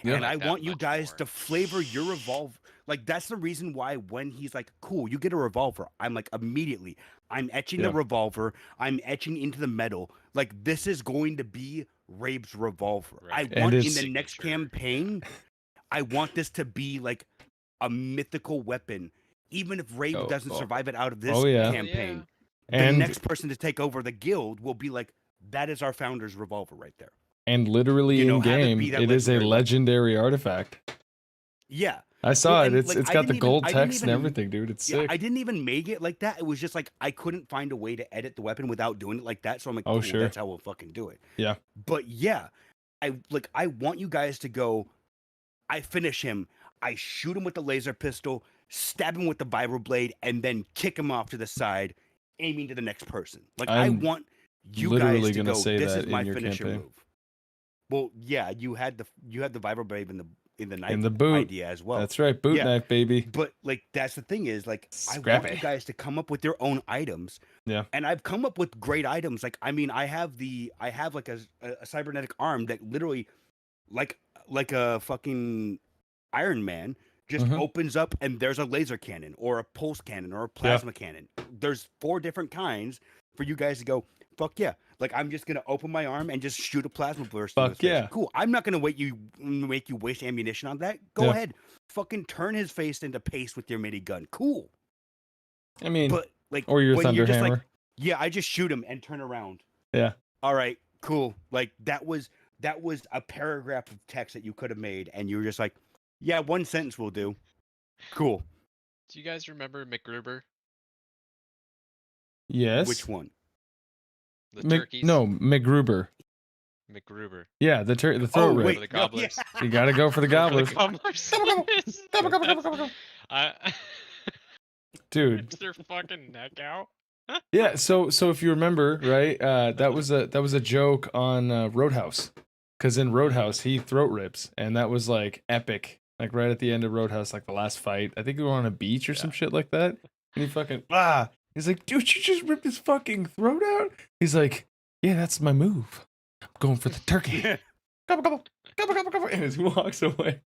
Yeah. And I like that want you much guys more. to flavor your revolver. Like, that's the reason why when he's like, cool, you get a revolver, I'm like, immediately, I'm etching the Yeah. revolver. I'm etching into the metal. Like, this is going to be Rabe's revolver. Right. I want in it's- the next Signature. campaign, I want this to be like a mythical weapon. Even if Rabe Oh, doesn't oh. survive it out of this Oh, yeah. campaign, the And next person to take over the guild will be like, that is our founder's revolver right there. and literally You know, in have it game, be that it is a legendary weapon. legendary artifact. Yeah. I saw Well, it. and, It's like, it's I got the didn't even- gold I didn't text and even- everything, dude. It's Yeah, sick. I didn't even make it like that. It was just like I couldn't find a way to edit the weapon without doing it like that. So I'm like, Oh, cool, sure. that's how we'll fucking do it. Yeah. But yeah, I want you guys to go. I finish him. I shoot him with the laser pistol, stab him with the vibro blade, and then kick him off to the side, aiming to the next person. Like, I I'm want you literally guys to gonna go. say This that is in my your finisher campaign. move. Well, yeah, you had the vibro blade in the knife In the boot. idea as well. That's right, boot Yeah. knife, baby. But like, that's the thing is, like, I want Scrappy. you guys to come up with your own items. Yeah. And I've come up with great items. Like, I mean, I have like a cybernetic arm that literally, like a fucking Iron Man, just Mhm. opens up and there's a laser cannon or a pulse cannon or a plasma cannon. There's 4 different kinds for you guys to go, fuck yeah. Like, I'm just gonna open my arm and just shoot a plasma burst. in Fuck his face. yeah. Cool. I'm not gonna make you waste ammunition on that. Go Yeah. ahead. Fucking turn his face into paste with your minigun. Cool. I mean, But like, or your when thunder you're just hammer. like, yeah, I just shoot him and turn around. Yeah. All right, cool. Like, that was a paragraph of text that you could have made, and you were just like, yeah, 1 sentence will do. Cool. Do you guys remember McGruber? Yes. Which one? The turkeys? No, McGruber. McGruber. Yeah, the throat Oh, rip. wait. For the no, yeah. gobblers. You gotta go for the For the gobblers, gobblers. dude. Rips their fucking neck out. Yeah. So if you remember, right, that was a joke on Roadhouse, because in Roadhouse he throat rips, and that was like epic. Like right at the end of Roadhouse, like the last fight. I think we were on a beach or some shit like that. And he fucking He's like, dude, you just ripped his fucking throat out. He's like, yeah, that's my move. I'm going for the turkey. Gobble, gobble, gobble, gobble, gobble. And he walks away.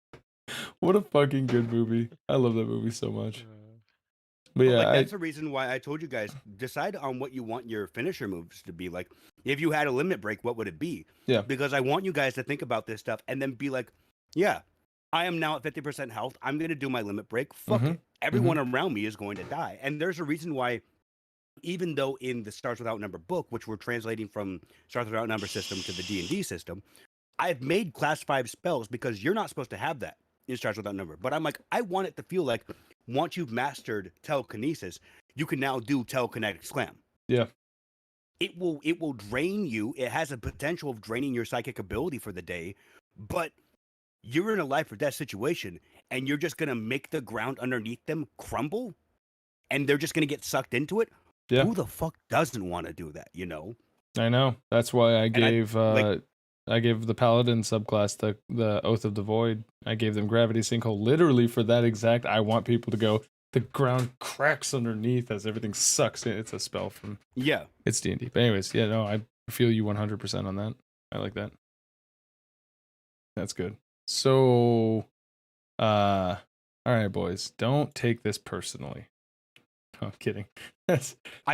What a fucking good movie. I love that movie so much. But yeah, Like, that's the reason why I told you guys, decide on what you want your finisher moves to be. Like, if you had a limit break, what would it be? Yeah. Because I want you guys to think about this stuff and then be like, yeah, I am now at 50% health. I'm going to do my limit break. Fuck Mhm. it. Everyone around me is going to die. And there's a reason why, even though in the Stars Without Number book, which we're translating from Stars Without Number system to the D&D system, I've made class 5 spells because you're not supposed to have that in Stars Without Number. But I'm like, I want it to feel like once you've mastered telekinesis, you can now do telekinetic slam. Yeah. It will drain you. It has a potential of draining your psychic ability for the day, but you're in a life or death situation, and you're just gonna make the ground underneath them crumble, and they're just gonna get sucked into it. Yeah. Who the fuck doesn't want to do that? You know? I know. That's why I And gave the paladin subclass the Oath of the Void. I gave them gravity sinkhole literally for that exact. I want people to go. The ground cracks underneath as everything sucks in. It's a spell from. Yeah. It's D&D. But anyways, yeah, no, I feel you 100% on that. I like that. That's good. So, all right, boys, don't take this personally. No, I'm kidding. I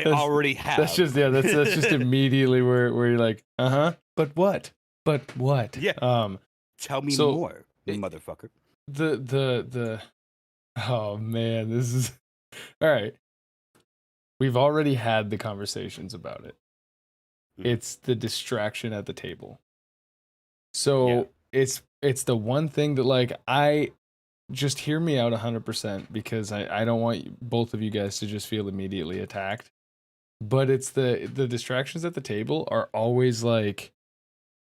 already have. That's just that's just immediately where you're like, but what? But what? Yeah. Tell me more, motherfucker. The oh man, this is all right. We've already had the conversations about it. It's the distraction at the table. So it's the one thing that like I just hear me out 100% because I don't want both of you guys to just feel immediately attacked. But it's the distractions at the table are always like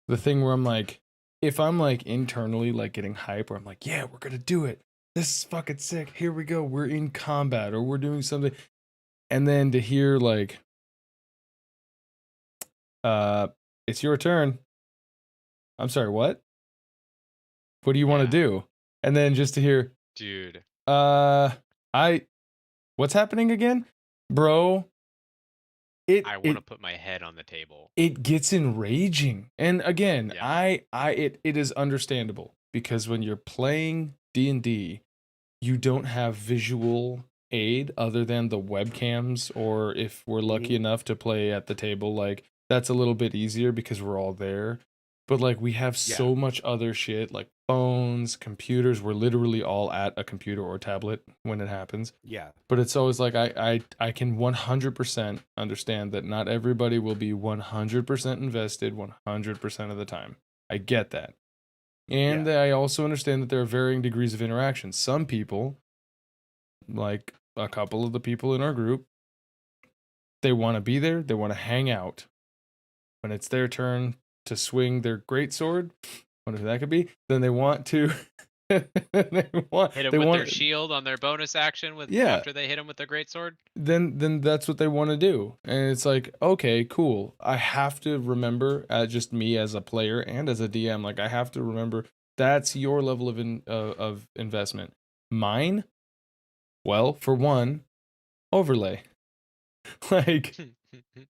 the thing where I'm like, if I'm like internally like getting hype or I'm like, yeah, we're gonna do it. This is fucking sick. Here we go. We're in combat or we're doing something. And then to hear like, it's your turn. I'm sorry, what? What do you want to do? And then just to hear, dude, what's happening again? Bro, I want to put my head on the table. It gets enraging. And again, it is understandable because when you're playing D&D, you don't have visual aid other than the webcams, or if we're lucky enough to play at the table, like that's a little bit easier because we're all there. But like we have so much other shit like phones, computers. We're literally all at a computer or tablet when it happens. Yeah. But it's always like I can 100% understand that not everybody will be 100% invested 100% of the time. I get that. And I also understand that there are varying degrees of interaction. Some people, like a couple of the people in our group, they want to be there, they want to hang out. When it's their turn to swing their greatsword, whatever that could be, then they want to hit them with their shield on their bonus action after they hit them with their greatsword. Then that's what they want to do, and it's like, okay, cool. I have to remember, just me as a player and as a DM, like I have to remember that's your level of investment. Mine, well, for one, overlay.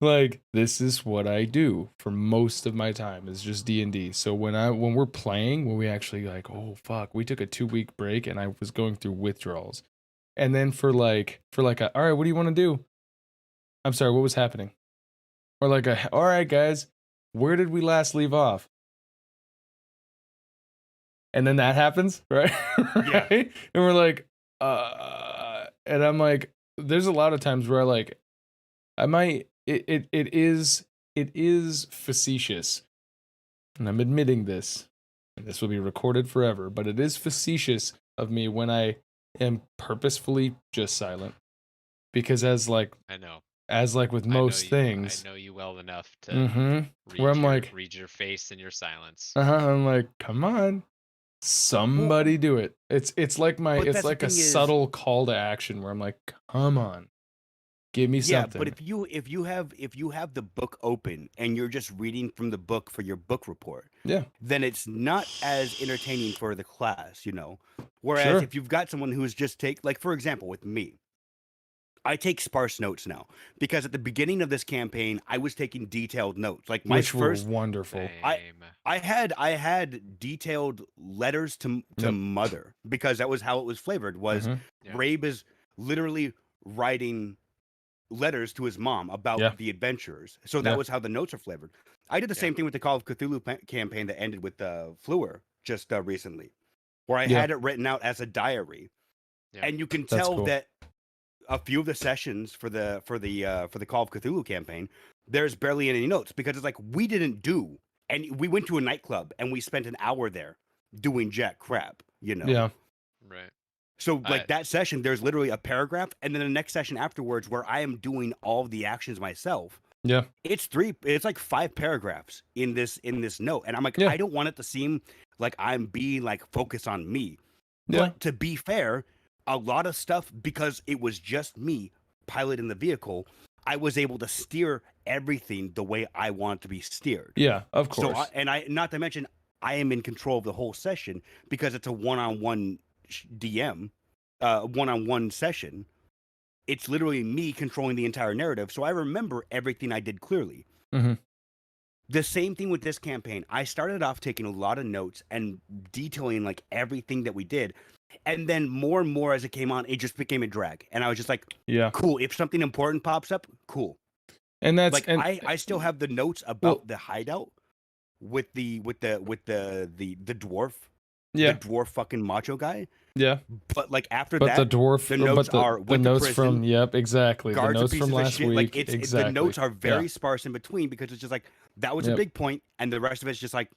Like this is what I do for most of my time is just D&D. So when we're playing, when we actually like, oh fuck, we took a 2-week break and I was going through withdrawals. And then for like all right, what do you want to do? I'm sorry, what was happening? Or like all right guys, where did we last leave off? And then that happens, right? Right? And we're like, and I'm like, there's a lot of times where it is facetious, and I'm admitting this, and this will be recorded forever, but it is facetious of me when I am purposefully just silent, because as like with most things, I know you well enough to read your face in your silence. I'm like, come on, somebody do it. It's like a subtle call to action where I'm like, come on. Give me something. But if you have the book open and you're just reading from the book for your book report, then it's not as entertaining for the class, you know. Whereas if you've got someone who's just like for example with me, I take sparse notes now because at the beginning of this campaign I was taking detailed notes. Like my first were wonderful. I had detailed letters to mother because that was how it was flavored. Was Rabe is literally writing letters to his mom about the adventurers. So that was how the notes are flavored. I did the same thing with the Call of Cthulhu campaign that ended with Fleur just recently, where I had it written out as a diary. And you can tell that a few of the sessions for the Call of Cthulhu campaign, there's barely any notes because it's like we didn't do And we went to a nightclub and we spent an hour there doing jack crap, you know. Yeah. Right. So I like that session, there's literally a paragraph, and then the next session afterwards where I am doing all the actions myself. Yeah. It's like 5 paragraphs in this note, and I'm like, Yeah. I don't want it to seem like I'm being like focused on me. Yeah. But to be fair, a lot of stuff, because it was just me piloting the vehicle, I was able to steer everything the way I want it to be steered. Yeah. Of So course. not to mention, I am in control of the whole session because it's a one-on-one DM, one-on-one session. It's literally me controlling the entire narrative, so I remember everything I did clearly. Mm-hmm. The same thing with this campaign. I started off taking a lot of notes and detailing like everything that we did, and then more and more as it came on, it just became a drag, and I was just like, Yeah. cool. If something important pops up, cool. And that's Like and I still have the notes about the hideout with the dwarf, yeah. the dwarf fucking macho guy. Yeah. But like after But that, the dwarf, the notes are the went to notes prison, from, yep, exactly. The guards are notes from pieces of last shit. week. Like it's exactly. the notes are very Yeah. sparse in between because it's just like that was a Yep. big point, and the rest of it's just like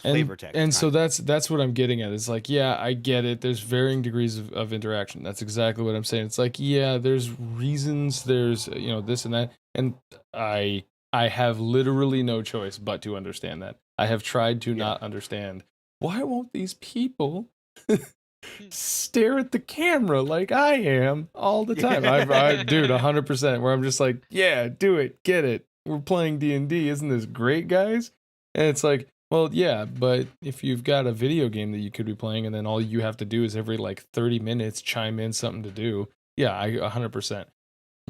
flavor text. And so kind of. that's what I'm getting at. It's like, yeah, I get it. There's varying degrees of interaction. That's exactly what I'm saying. It's like, yeah, there's reasons, there's this and that. And I have literally no choice but to understand that. I have tried to not understand. Why won't these people stare at the camera like I am all the time? Dude, 100%. Where I'm just like, yeah, do it, get it. We're playing D&D. Isn't this great, guys? And it's like, well, yeah, but if you've got a video game that you could be playing, and then all you have to do is every like 30 minutes chime in something to do, yeah, I 100%.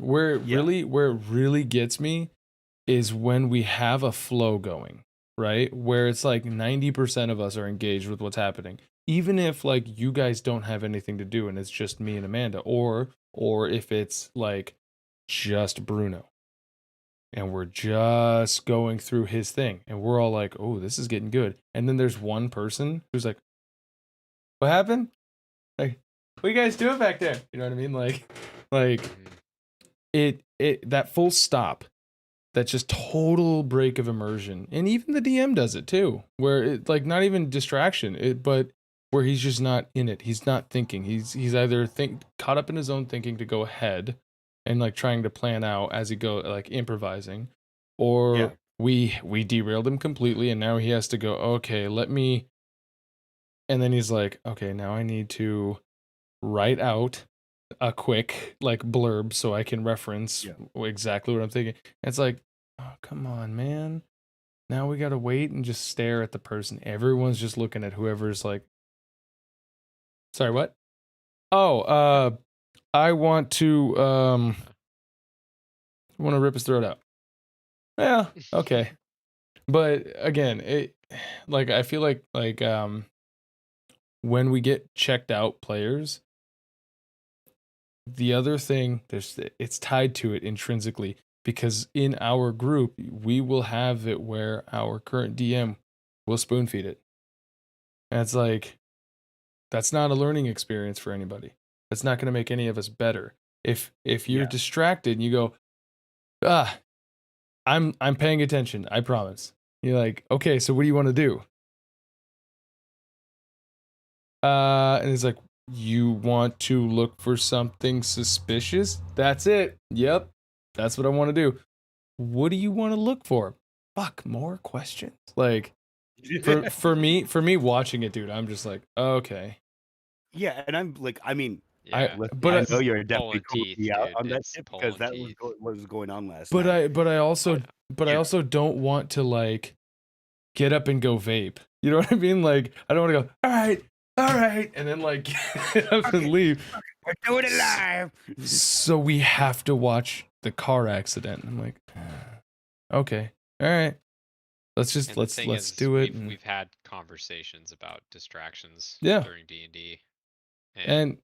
Where it really gets me is when we have a flow going, right? Where it's like 90% of us are engaged with what's happening, even if like you guys don't have anything to do and it's just me and Amanda, or if it's like just Bruno and we're just going through his thing and we're all like, oh, this is getting good. And then there's one person who's like, what happened? Like, what you guys doing back there? You know what I mean? Like it that full stop, that just total break of immersion. And even the DM does it too, where it like not even distraction, but where he's just not in it. He's not thinking. He's either caught up in his own thinking to go ahead and like trying to plan out as he go, like improvising, or we derailed him completely and now he has to go, okay, let me, and then he's like, okay, now I need to write out a quick like blurb so I can reference exactly what I'm thinking. And it's like, oh, come on, man. Now we gotta wait and just stare at the person. Everyone's just looking at whoever's like, sorry, what? Oh, I want to rip his throat out. Yeah, okay. But again, it like I feel like when we get checked out players, the other thing, it's tied to it intrinsically, because in our group we will have it where our current DM will spoon feed it. And it's like, that's not a learning experience for anybody. That's not going to make any of us better. If you're distracted and you go, I'm paying attention, I promise. You're like, okay, so what do you want to do? And it's like, you want to look for something suspicious? That's it. Yep. That's what I want to do. What do you want to look for? Fuck, more questions. Like for me watching it, dude, I'm just like, okay. Yeah, and I'm like, I mean, yeah. I know you're definitely Pulling calling teeth, me out dude. on that It's shit because pulling that teeth. was what was going on last But night. I also don't want to like get up and go vape. You know what I mean? Like, I don't want to go, all right, and then like get up and leave. We're doing it live. So we have to watch the car accident. I'm like, okay, all right. Let's just let's do it. We've had conversations about distractions Yeah. during D&D. And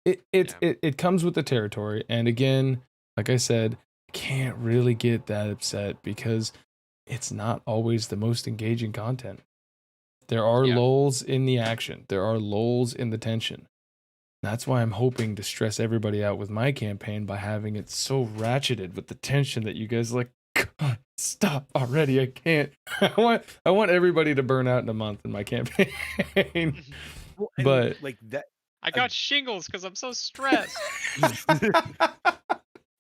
it comes with the territory. And again, like I said, can't really get that upset because it's not always the most engaging content. There are lulls in the action. There are lulls in the tension. That's why I'm hoping to stress everybody out with my campaign by having it so ratcheted with the tension that you guys are like, God, stop already. I can't. I want everybody to burn out in a month in my campaign. Well, and But like that. I uh, got shingles because I'm so stressed.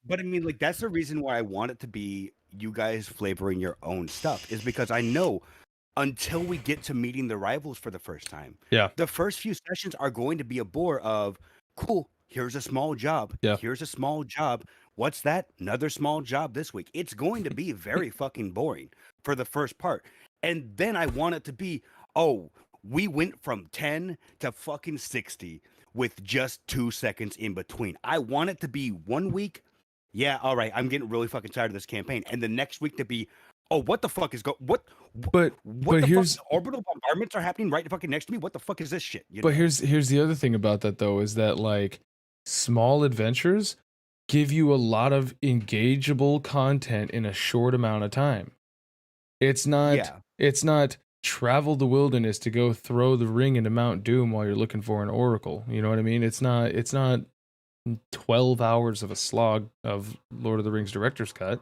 But I mean, like, that's the reason why I want it to be you guys flavoring your own stuff, is because I know until we get to meeting the rivals for the first time, yeah, the first few sessions are going to be a bore of, cool, here's a small job. yeah. Here's a small job. What's that? Another small job this week. It's going to be very fucking boring for the first part. And then I want it to be, oh, we went from 10 to fucking 60 with just 2 seconds in between. I want it to be 1 week. Yeah, all right. I'm getting really fucking tired of this campaign. And the next week to be, oh, what the fuck is But what the fuck? here's The orbital bombardments are happening right fucking next to me. What the fuck is this shit? You but know? here's the other thing about that though is that like small adventures give you a lot of engageable content in a short amount of time. Yeah, It's not travel the wilderness to go throw the ring into Mount Doom while you're looking for an oracle. You know what I mean? It's not 12 hours of a slog of Lord of the Rings director's cut,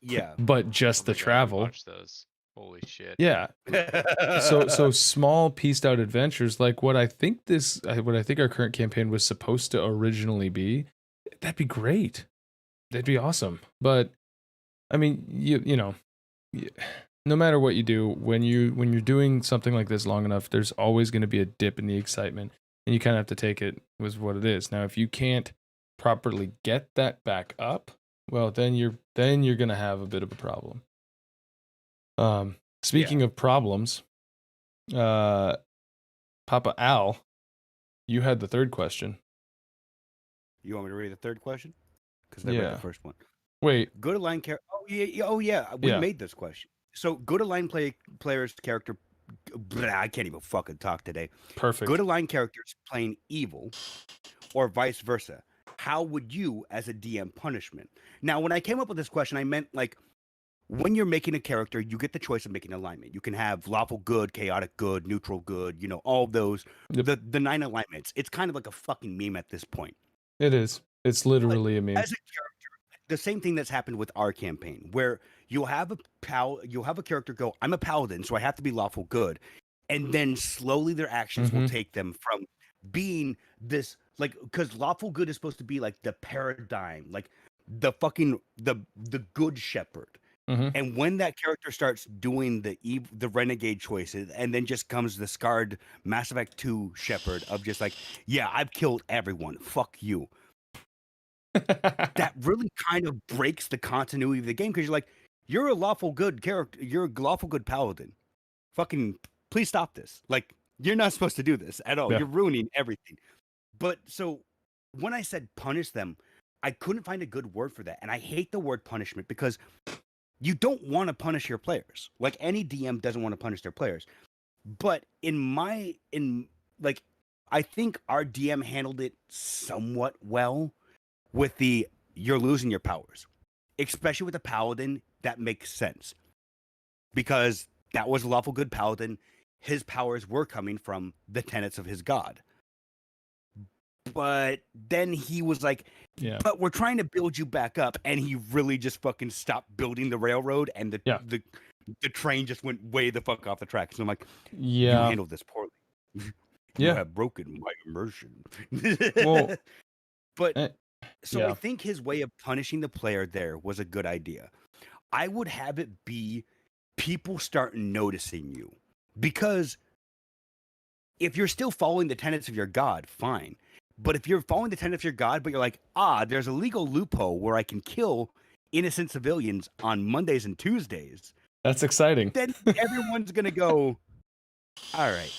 yeah. but Oh just the my god, I travel. watched those. Holy shit. Yeah. So small pieced out adventures like what I think our current campaign was supposed to originally be, that'd be great. That'd be awesome. But I mean, you know, no matter what you do, when you're doing something like this long enough, there's always going to be a dip in the excitement, and you kind of have to take it with what it is. Now, if you can't properly get that back up, well, then you're going to have a bit of a problem. Speaking of problems, Papa Al, you had the third question. You want me to read the third question? Because I read Yeah. the first one. Wait. Go to line character. Oh yeah. We Yeah. made this question. So go to line player's character. I can't even fucking talk today. Perfect. Go to line characters playing evil, or vice versa. How would you, as a DM, punishment? Now, when I came up with this question, I meant like, when you're making a character, you get the choice of making alignment. You can have lawful good, chaotic good, neutral good, all those, Yep. the 9 alignments. It's kind of like a fucking meme at this point. It is. It's literally a meme. As a character, the same thing that's happened with our campaign, where you'll have a character go, I'm a paladin, so I have to be lawful good. And then slowly their actions will take them from being this, like, because lawful good is supposed to be like the paradigm, like the fucking the good shepherd. And when that character starts doing the renegade choices, and then just comes the scarred Mass Effect 2 shepherd of just like, yeah, I've killed everyone, fuck you. That really kind of breaks the continuity of the game, because you're like, you're a lawful good character, you're a lawful good paladin. Fucking please stop this. Like, you're not supposed to do this at all. Yeah. You're ruining everything. But so when I said punish them, I couldn't find a good word for that. And I hate the word punishment, because you don't want to punish your players. Like, any DM doesn't want to punish their players. But I think our DM handled it somewhat well with you're losing your powers. Especially with the paladin, that makes sense. Because that was a lawful good paladin. His powers were coming from the tenets of his god. But then he was like, Yeah. but we're trying to build you back up, and he really just fucking stopped building the railroad, and the train just went way the fuck off the track. So I'm like, you handled this poorly. You have broken my immersion. Well, but yeah. I think his way of punishing the player there was a good idea. I would have it be people start noticing you, because if you're still following the tenets of your god, fine. But if you're following the tenets of your god, but you're like, there's a legal loophole where I can kill innocent civilians on Mondays and Tuesdays, That's exciting. then everyone's going to go, all right,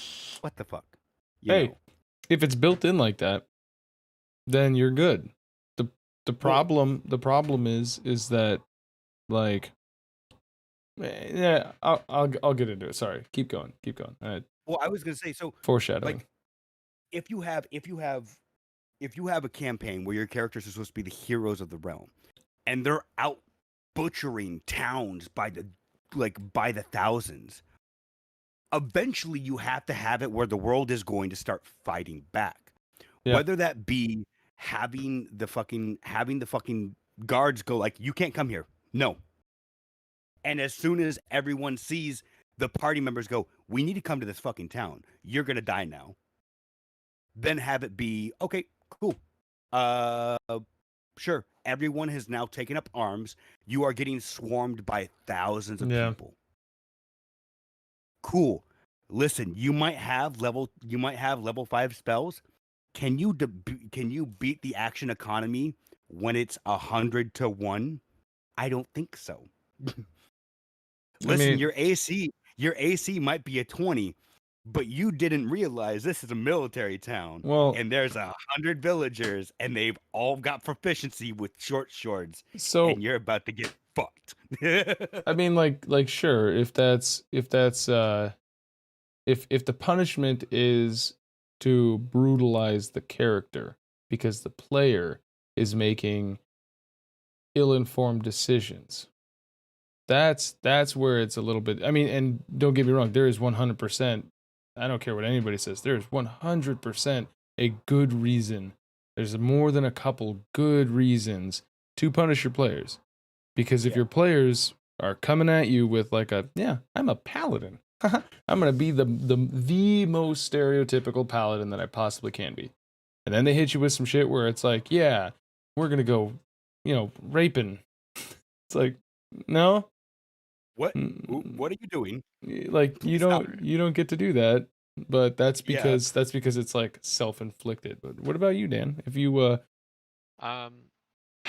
what the fuck? Hey, if it's built in like that, then you're good. The problem is that, like, yeah, I'll get into it. Sorry, keep going. Well, I was going to say, so Foreshadowing. like, if you have a campaign where your characters are supposed to be the heroes of the realm, and they're out butchering towns by the thousands, eventually you have to have it where the world is going to start fighting back. Yeah. Whether that be having the fucking guards go like, you can't come here. No. And as soon as everyone sees the party members go, we need to come to this fucking town. You're gonna die now. Then have it be okay, cool. Uh, sure. Everyone has now taken up arms. You are getting swarmed by thousands of Yeah. people. Cool. Listen, you might have level 5 spells. Can you beat the action economy when it's 100 to 1? I don't think so. Listen, mean, your AC might be a 20, but you didn't realize this is a military town well, and there's 100 villagers and they've all got proficiency with short swords so and you're about to get fucked. I mean, like sure, if if the punishment is to brutalize the character because the player is making ill-informed decisions, that's where it's a little bit. I mean, and don't get me wrong, there is 100%. I don't care what anybody says. There is 100% a good reason. There's more than a couple good reasons to punish your players. Because if Yeah. your players are coming at you with like I'm a paladin. I'm gonna be the most stereotypical paladin that I possibly can be. And then they hit you with some shit where it's like, yeah, we're gonna go, raping. It's like, no. What are you doing? Like you Please stop. don't get to do that. But that's Yeah. because it's like self-inflicted. But what about you, Dan? If you how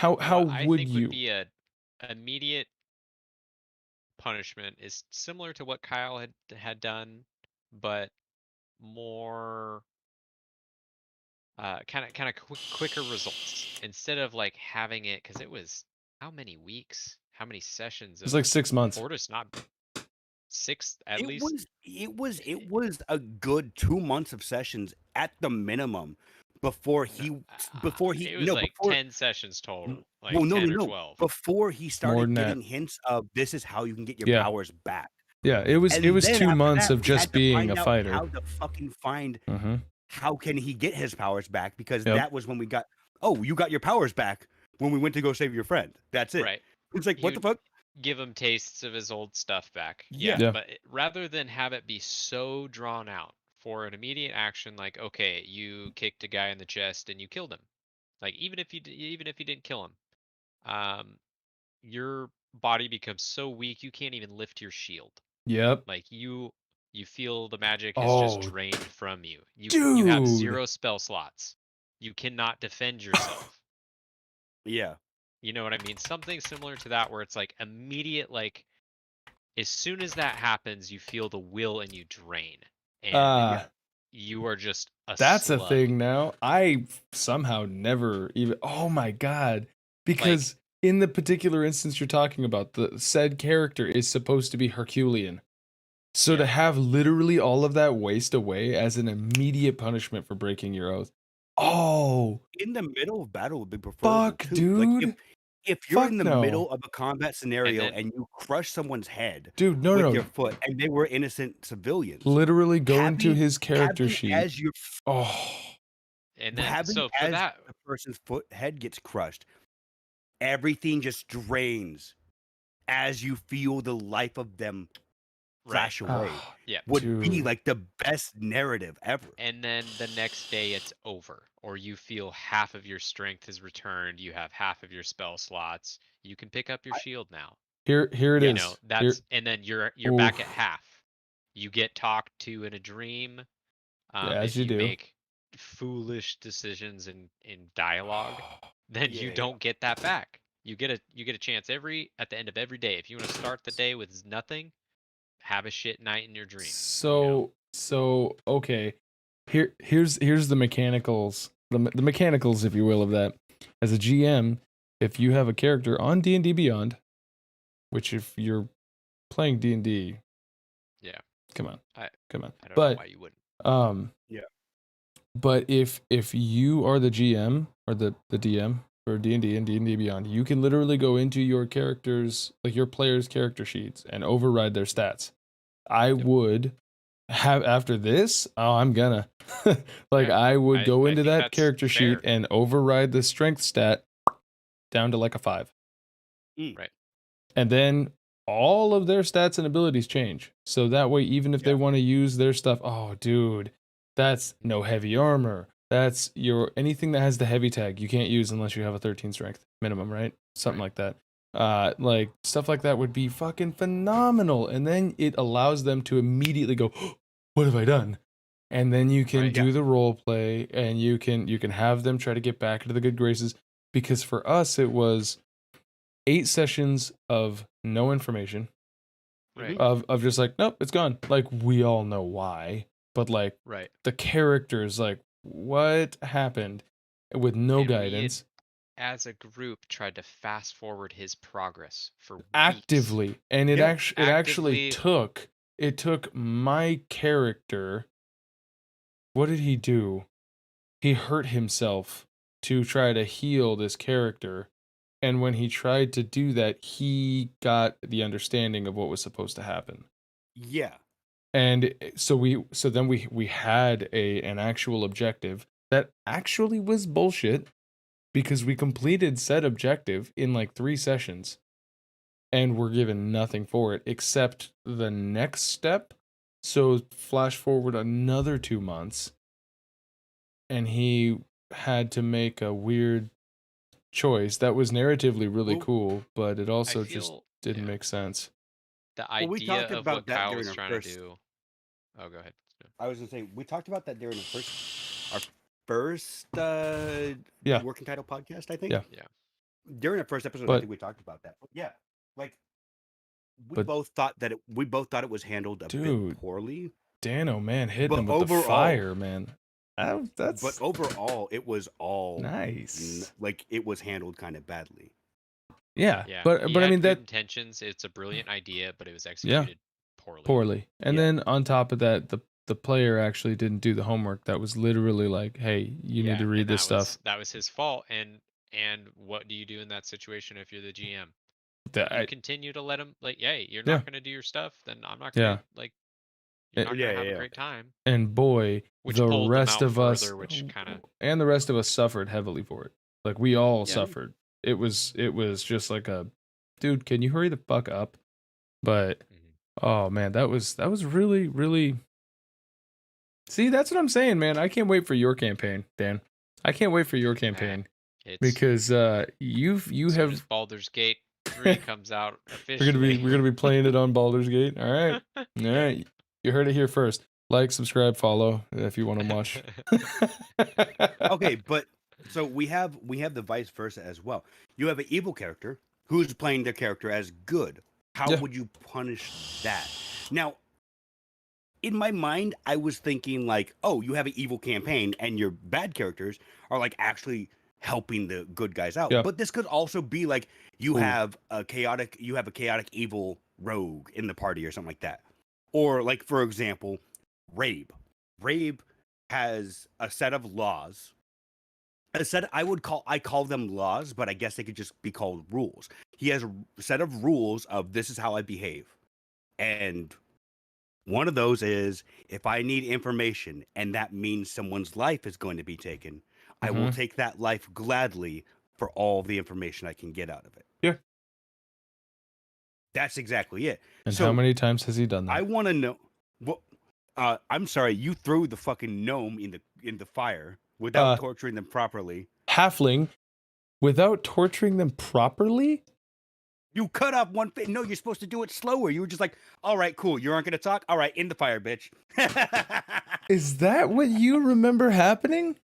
What I would think would you? be a immediate punishment is similar to what Kyle had done, but more kind of quicker results instead of like having it because it was how many weeks, how many sessions It's of like 6 months. Fortis not six at It least. was a good 2 months of sessions at the minimum before No, he it was no like before 10 sessions total, well like no 10 no or no 12. before he More started than that. getting hints of this is how you can get your Yeah. powers back. Yeah, it was And then 2 after months that of we had just to being a find out fighter. how to fucking find Mm-hmm. how can he get his powers back because Yep. that was when we got you got your powers back when we went to go save your friend. That's it. Right. It's like what the You fuck? give him tastes of his old stuff back. Yeah. Yeah, Yeah. but rather than have it be so drawn out for an immediate action, like okay, you kicked a guy in the chest and you killed him. Like even if you didn't kill him, um, your body becomes so weak you can't even lift your shield. Yep. Like you feel the magic is just Oh, drained from you. You have dude. 0 spell slots. You cannot defend yourself. Yeah. You know what I mean? Something similar to that where it's like immediate like as soon as that happens, you feel the will and you drain. And Uh, you are just a that's a slug. thing now. I somehow never even. Oh my god. Like Because in the particular instance you're talking about, the said character is supposed to be Herculean. So to yeah. have literally all of that waste away as an immediate punishment for breaking your oath. Oh, In the middle of battle would be preferable fuck, too. Like dude. if you're in Fuck the no. middle of a combat And scenario then and you crush someone's head Dude, no, with no, your no. foot and they were innocent civilians, Literally go into having his character having sheet. as your Oh, and then having so for as that the person's head gets crushed, everything just drains as you feel the life of them right. flash away. ah, Yeah. Would be dude. like the best narrative ever. And then the next day it's over. Or you feel half of your strength is returned. You have half of your spell slots. You can pick up your shield now. Here it Yeah. You know, is. Here, that's and then you're back at oof. half. You get talked to in a dream. As If you you do. make foolish decisions in dialogue, then you Yeah. don't get that back. You get a chance at the end of every day. If you want to start the day with nothing, have a shit night in your dream. So okay. Here's the mechanicals, the mechanicals, if you will, of that. As a GM, if you have a character on D&D Beyond, which if you're playing D&D, Yeah. come on. I don't know But why you wouldn't. Yeah. But if you are the GM or the DM for D&D and D&D Beyond, you can literally go into your characters, like your players' character sheets, and override their stats. I would have after this. Oh, I'm gonna like Yeah, I would go I into think that that's character sheet fair. and override the strength stat down to like a 5. Mm. Right. And then all of their stats and abilities change. So that way, even if they Yeah. want to use their stuff, oh, dude, that's no heavy armor. That's anything that has the heavy tag you can't use unless you have a 13 strength minimum, right? Something Right. like that. Like stuff like that would be fucking phenomenal. And then it allows them to immediately go, what have I done? And then you can Right. do the role play, and you can have them try to get back into the good graces. Because for us, it was 8 sessions of no information, Right. of just like, nope, it's gone. Like, we all know why, but like Right. the characters, like, what happened, with no And we had, guidance, as a group, tried to fast forward his progress for weeks. actively. And it Yeah. actually Actively. took my character. What did he do? He hurt himself to try to heal this character. And when he tried to do that, he got the understanding of what was supposed to happen. Yeah. And so then we had an actual objective that actually was bullshit, because we completed said objective in like 3 sessions and we're given nothing for it except the next step. So flash forward another 2 months, and he had to make a weird choice that was narratively really Well, cool, but it I also just feel, didn't yeah, make sense. the well, we idea talked of about what that Kyle during was our trying to first. do. Oh, go ahead. I was gonna say we talked about that during our first Yeah. working title podcast. I think. Yeah. Yeah. During the first episode, I But think we talked about that. But yeah, like we but both thought that we both thought it was handled a bit dude, poorly. Dano, man, hitting But him with the overall, fire, man. but That's overall, it was all nice. like it was handled kind of badly. Yeah, Yeah. but He I had mean good that, intentions. It's a brilliant idea, but it was yeah, executed poorly. poorly. And Yeah. then on top of that, the player actually didn't do the homework. That was literally like, hey, you need to read and this stuff. that was his fault. And what do you do in that situation if you're the GM? That You continue to let him, like, hey, you're Yeah, not gonna do your stuff, then I'm not yeah. gonna, like, you're And, not Yeah, gonna have a yeah. great time. and boy, Which the pulled them rest out of us further, which kind of, and the rest of us suffered heavily for it. Like, we all yeah. suffered. It was just like a, dude, can you hurry the fuck up? But Mhm. oh man, that was really, really. See, that's what I'm saying, man. I can't wait for your campaign, Dan. I can't wait for your campaign, It's because you as soon as have Baldur's Gate 3 comes out we're officially. gonna be playing it on Baldur's Gate. All right. All right. You heard it here first. Like, subscribe, follow if you want to watch. Okay, but so we have the vice versa as well. You have an evil character who's playing their character as good. How Yeah. would you punish that? Now, in my mind, I was thinking like, oh, you have an evil campaign and your bad characters are like actually helping the good guys out. Yeah. But this could also be like you Ooh. have a chaotic evil rogue in the party or something like that. Or like for example, Rabe. Rabe has a set of laws. A set I call them laws, but I guess they could just be called rules. He has a set of rules of this is how I behave. And one of those is if I need information and that means someone's life is going to be taken, I will Mhm. take that life gladly for all the information I can get out of it. Yeah. That's exactly it. And So how many times has he done that? I want to know what I'm sorry, you threw the fucking gnome in the fire without torturing them properly. Halfling, without torturing them properly? You cut off one thing. No, you're supposed to do it slower. You were just like, all right, cool. You aren't going to talk? All right, in the fire, bitch. Is that what you remember happening?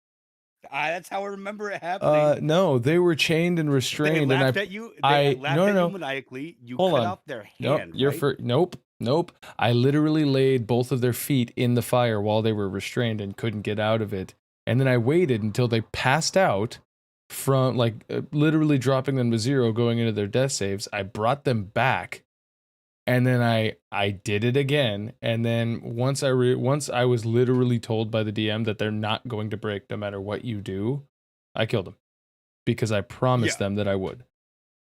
That's how I remember it happening. No, they were chained and They restrained, and laughed at you. They laughed at you maniacally. You Hold cut on. off their Nope, hand, you're right? nope. I literally laid both of their feet in the fire while they were restrained and couldn't get out of it. And then I waited until they passed out from, like, literally dropping them to 0, going into their death saves. I brought them back, and then I did it again. And then once I was literally told by the DM that they're not going to break no matter what you do, I killed them because I promised them that I would.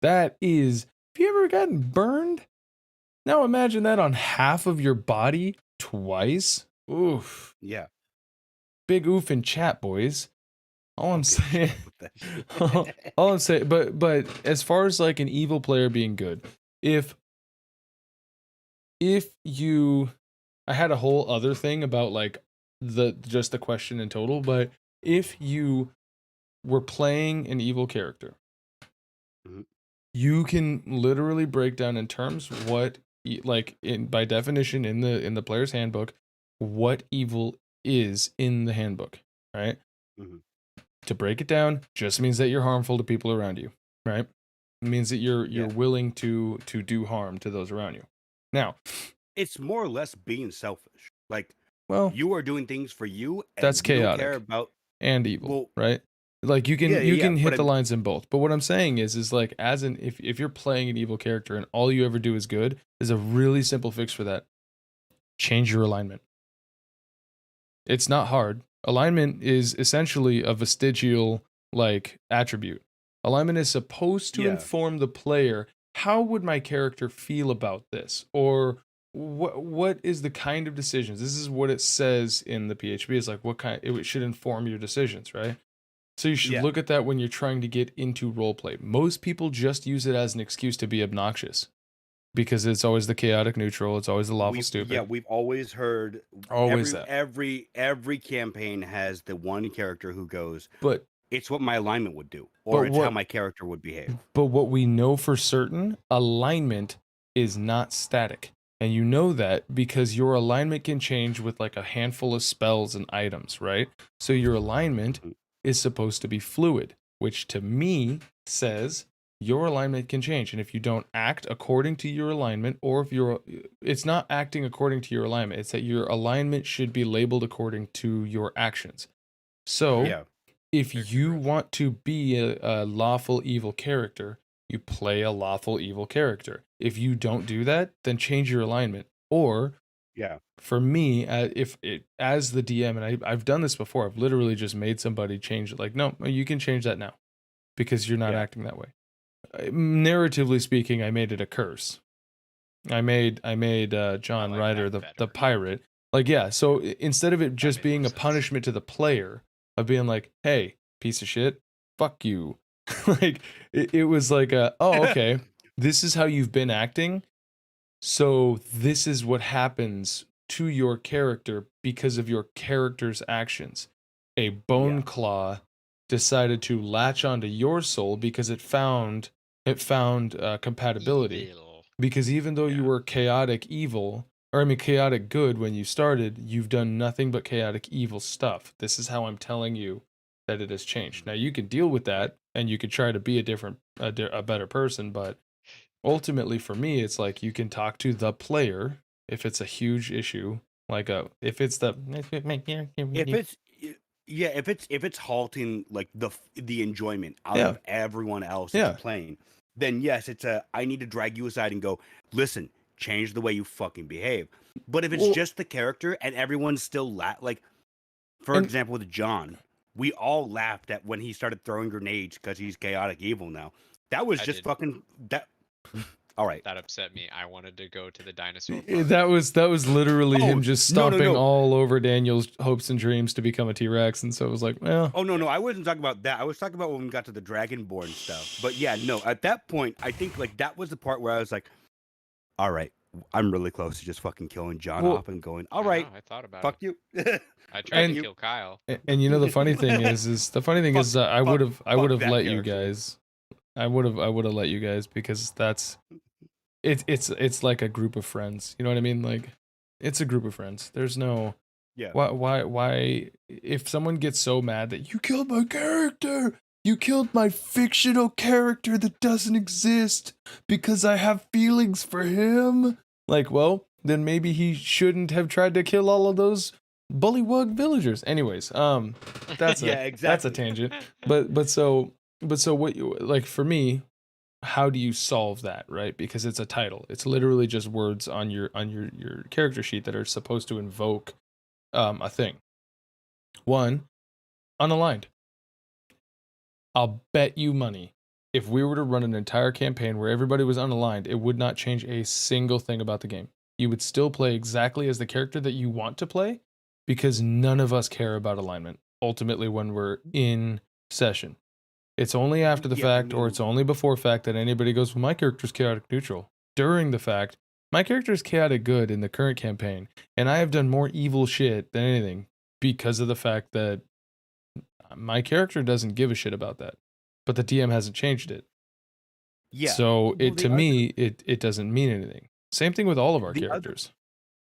That is, have you ever gotten burned? Now imagine that on half of your body twice. Oof. Yeah. Big oof in chat, boys. All I'm saying, With that shit. all I'm saying, but as far as like an evil player being good, if if you, I had a whole other thing about like just the question in total, but if you were playing an evil character, Mhm. you can literally break down in terms what like in by definition in the player's handbook what evil is in the handbook, right? Mhm. To break it down just means that you're harmful to people around you, right? It means that you're Yeah. willing to do harm to those around you. Now, It's more or less being selfish. Like, well, you are doing things for you, that's and you don't care chaotic about. and evil, Well, right? Like you yeah, can yeah, you yeah. can But hit the I'm lines in both. But what I'm saying is like as an if you're playing an evil character and all you ever do is good, there's a really simple fix for that. Change your alignment. It's not hard. Alignment is essentially a vestigial like attribute. Alignment is supposed to yeah, inform the player how would my character feel about this, or what is the kind of decisions. This is what it says in the PHP. It's like what kind it should inform your decisions, right? So you should yeah. look at that when you're trying to get into roleplay. Most people just use it as an excuse to be obnoxious because it's always the chaotic neutral, it's always the lawful stupid, We've always heard always that. every campaign has the one character who goes, But "It's what my alignment would do," but or "It's how what my character would behave." But what we know for certain, alignment is not static. And you know that because your alignment can change with like a handful of spells and items, right? So your alignment Mm. is supposed to be fluid, which to me says your alignment can change. And if you don't act according to your alignment, or if you're, it's not acting according to your alignment, it's that your alignment should be labeled according to your actions. So Yeah, if Very true, you Russ. want to be a lawful evil character, you play a lawful evil character. If you don't do that, then change your alignment. Or yeah, for me, if it, as the DM, and I've done this before, I've literally just made somebody change it. Like, no, you can change that now because you're not yeah. acting that way. Narratively speaking, I made it a curse. I made I John like Ryder that the better. pirate. Like yeah, so instead of it That just made more being a sense. punishment to the player of being like, "Hey, piece of shit, fuck you," like it was like oh okay, this is how you've been acting, so this is what happens to your character because of your character's actions. A bone Yeah. claw decided to latch onto your soul because it found compatibility. Evil. Because even though you Yeah. were chaotic evil, or I mean chaotic good when you started, you've done nothing but chaotic evil stuff. This is how I'm telling you that it has changed. Now you can deal with Right. that and you can try to be a better person, but ultimately for me it's like you can talk to the player if it's a huge issue, like if it's the If it's yeah, if it's halting like the enjoyment out yeah, of everyone else that's yeah. playing, then yes, it's a I need to drag you aside and go, listen, change the way you fucking behave. But if it's Well, just the character and everyone's still like for and example with John, we all laughed at when he started throwing grenades because he's chaotic evil now. That was I just did. fucking that. All right. That upset me. I wanted to go to the dinosaur park. that was literally him Oh just no no stomping no. all over Daniel's hopes and dreams to become a T-Rex, and so it was like, well, Oh no, Yep. no, I wasn't talking about that. I was talking about when we got to the Dragonborn stuff. But yeah, no, at that point, I think like that was the part where I was like, all right, I'm really close to just fucking killing John well, off and going, all I know. right, I thought about it. fuck you. I tried fuck to and you. kill Kyle. and you know the funny thing is the funny thing is I would fuck, have I would fuck have that let you character. guys. I would have let you guys because that's it's like a group of friends. You know what I mean? Like it's a group of friends. There's no Yeah. why if someone gets so mad that you killed my character, you killed my fictional character that doesn't exist because I have feelings for him. Like, well, then maybe he shouldn't have tried to kill all of those bullywug villagers. Anyways, that's a Yeah, that's a exactly. tangent. But so what you like for me, how do you solve that, right? Because it's a title. It's literally just words on your character sheet that are supposed to invoke a thing. One, unaligned. I'll bet you money. If we were to run an entire campaign where everybody was unaligned, it would not change a single thing about the game. You would still play exactly as the character that you want to play because none of us care about alignment ultimately when we're in session. It's only after the Yeah, I fact or mean, it's only before fact that anybody goes, well, my character's chaotic neutral. During the fact, My character is chaotic good in the current campaign, and I have done more evil shit than anything because of the fact that my character doesn't give a shit about that. But the DM hasn't changed it. Yeah. So Well, it to me it doesn't mean anything. Same thing with all of our the other characters.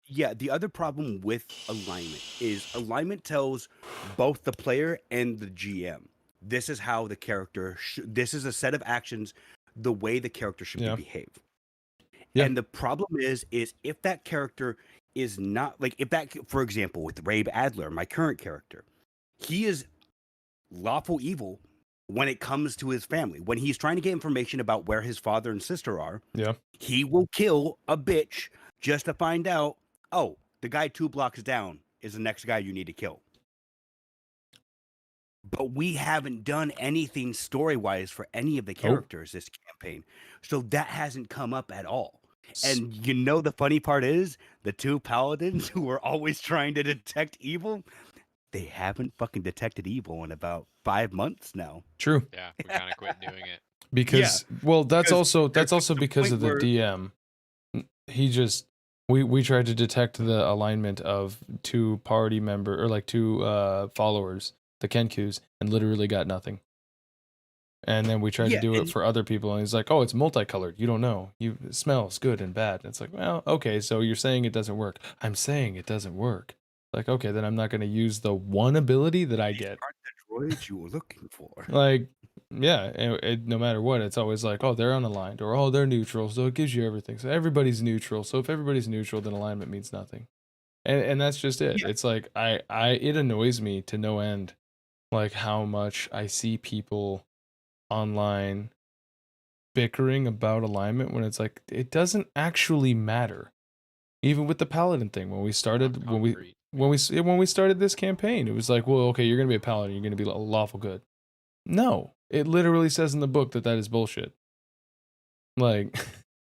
yeah, the other problem with alignment is alignment tells both the player and the GM this is how the character this is a set of actions the way the character should be Yeah. behave. Yeah. And the problem is if that character is not like if that for example with Rabe Adler, my current character, he is lawful evil when it comes to his family. When he's trying to get information about where his father and sister are, Yeah. he will kill a bitch just to find out, oh, the guy 2 blocks down is the next guy you need to kill. But we haven't done anything story-wise for any of the characters this campaign. So that hasn't come up at all. And you know the funny part is the 2 paladins who were always trying to detect evil, they haven't fucking detected evil in about 5 months now. True. Yeah, we kind of quit doing it. Because well, that's also there's the because point of the where DM. He just we tried to detect the alignment of 2 party member or like 2 followers, the Kenkus, and literally got nothing. And then we tried to Yeah, do it and for other people, and he's like, "Oh, it's multicolored. You don't know. It smells good and bad." And it's like, well, okay, so you're saying it doesn't work. I'm saying it doesn't work. Like, okay, then I'm not going to use the one ability that I these get. aren't the droids you were looking for. Like, yeah, no matter what, it's always like, oh, they're unaligned, or oh, they're neutral, so it gives you everything. So everybody's neutral. So if everybody's neutral, then alignment means nothing. And that's just it. Yeah. It's like it annoys me to no end, like how much I see people online bickering about alignment when it's like it doesn't actually matter. Even with the paladin thing, when we started, Concrete. when we started this campaign, it was like, well, okay, you're gonna be a paladin, you're gonna be lawful good. No, it literally says in the book that is bullshit. Like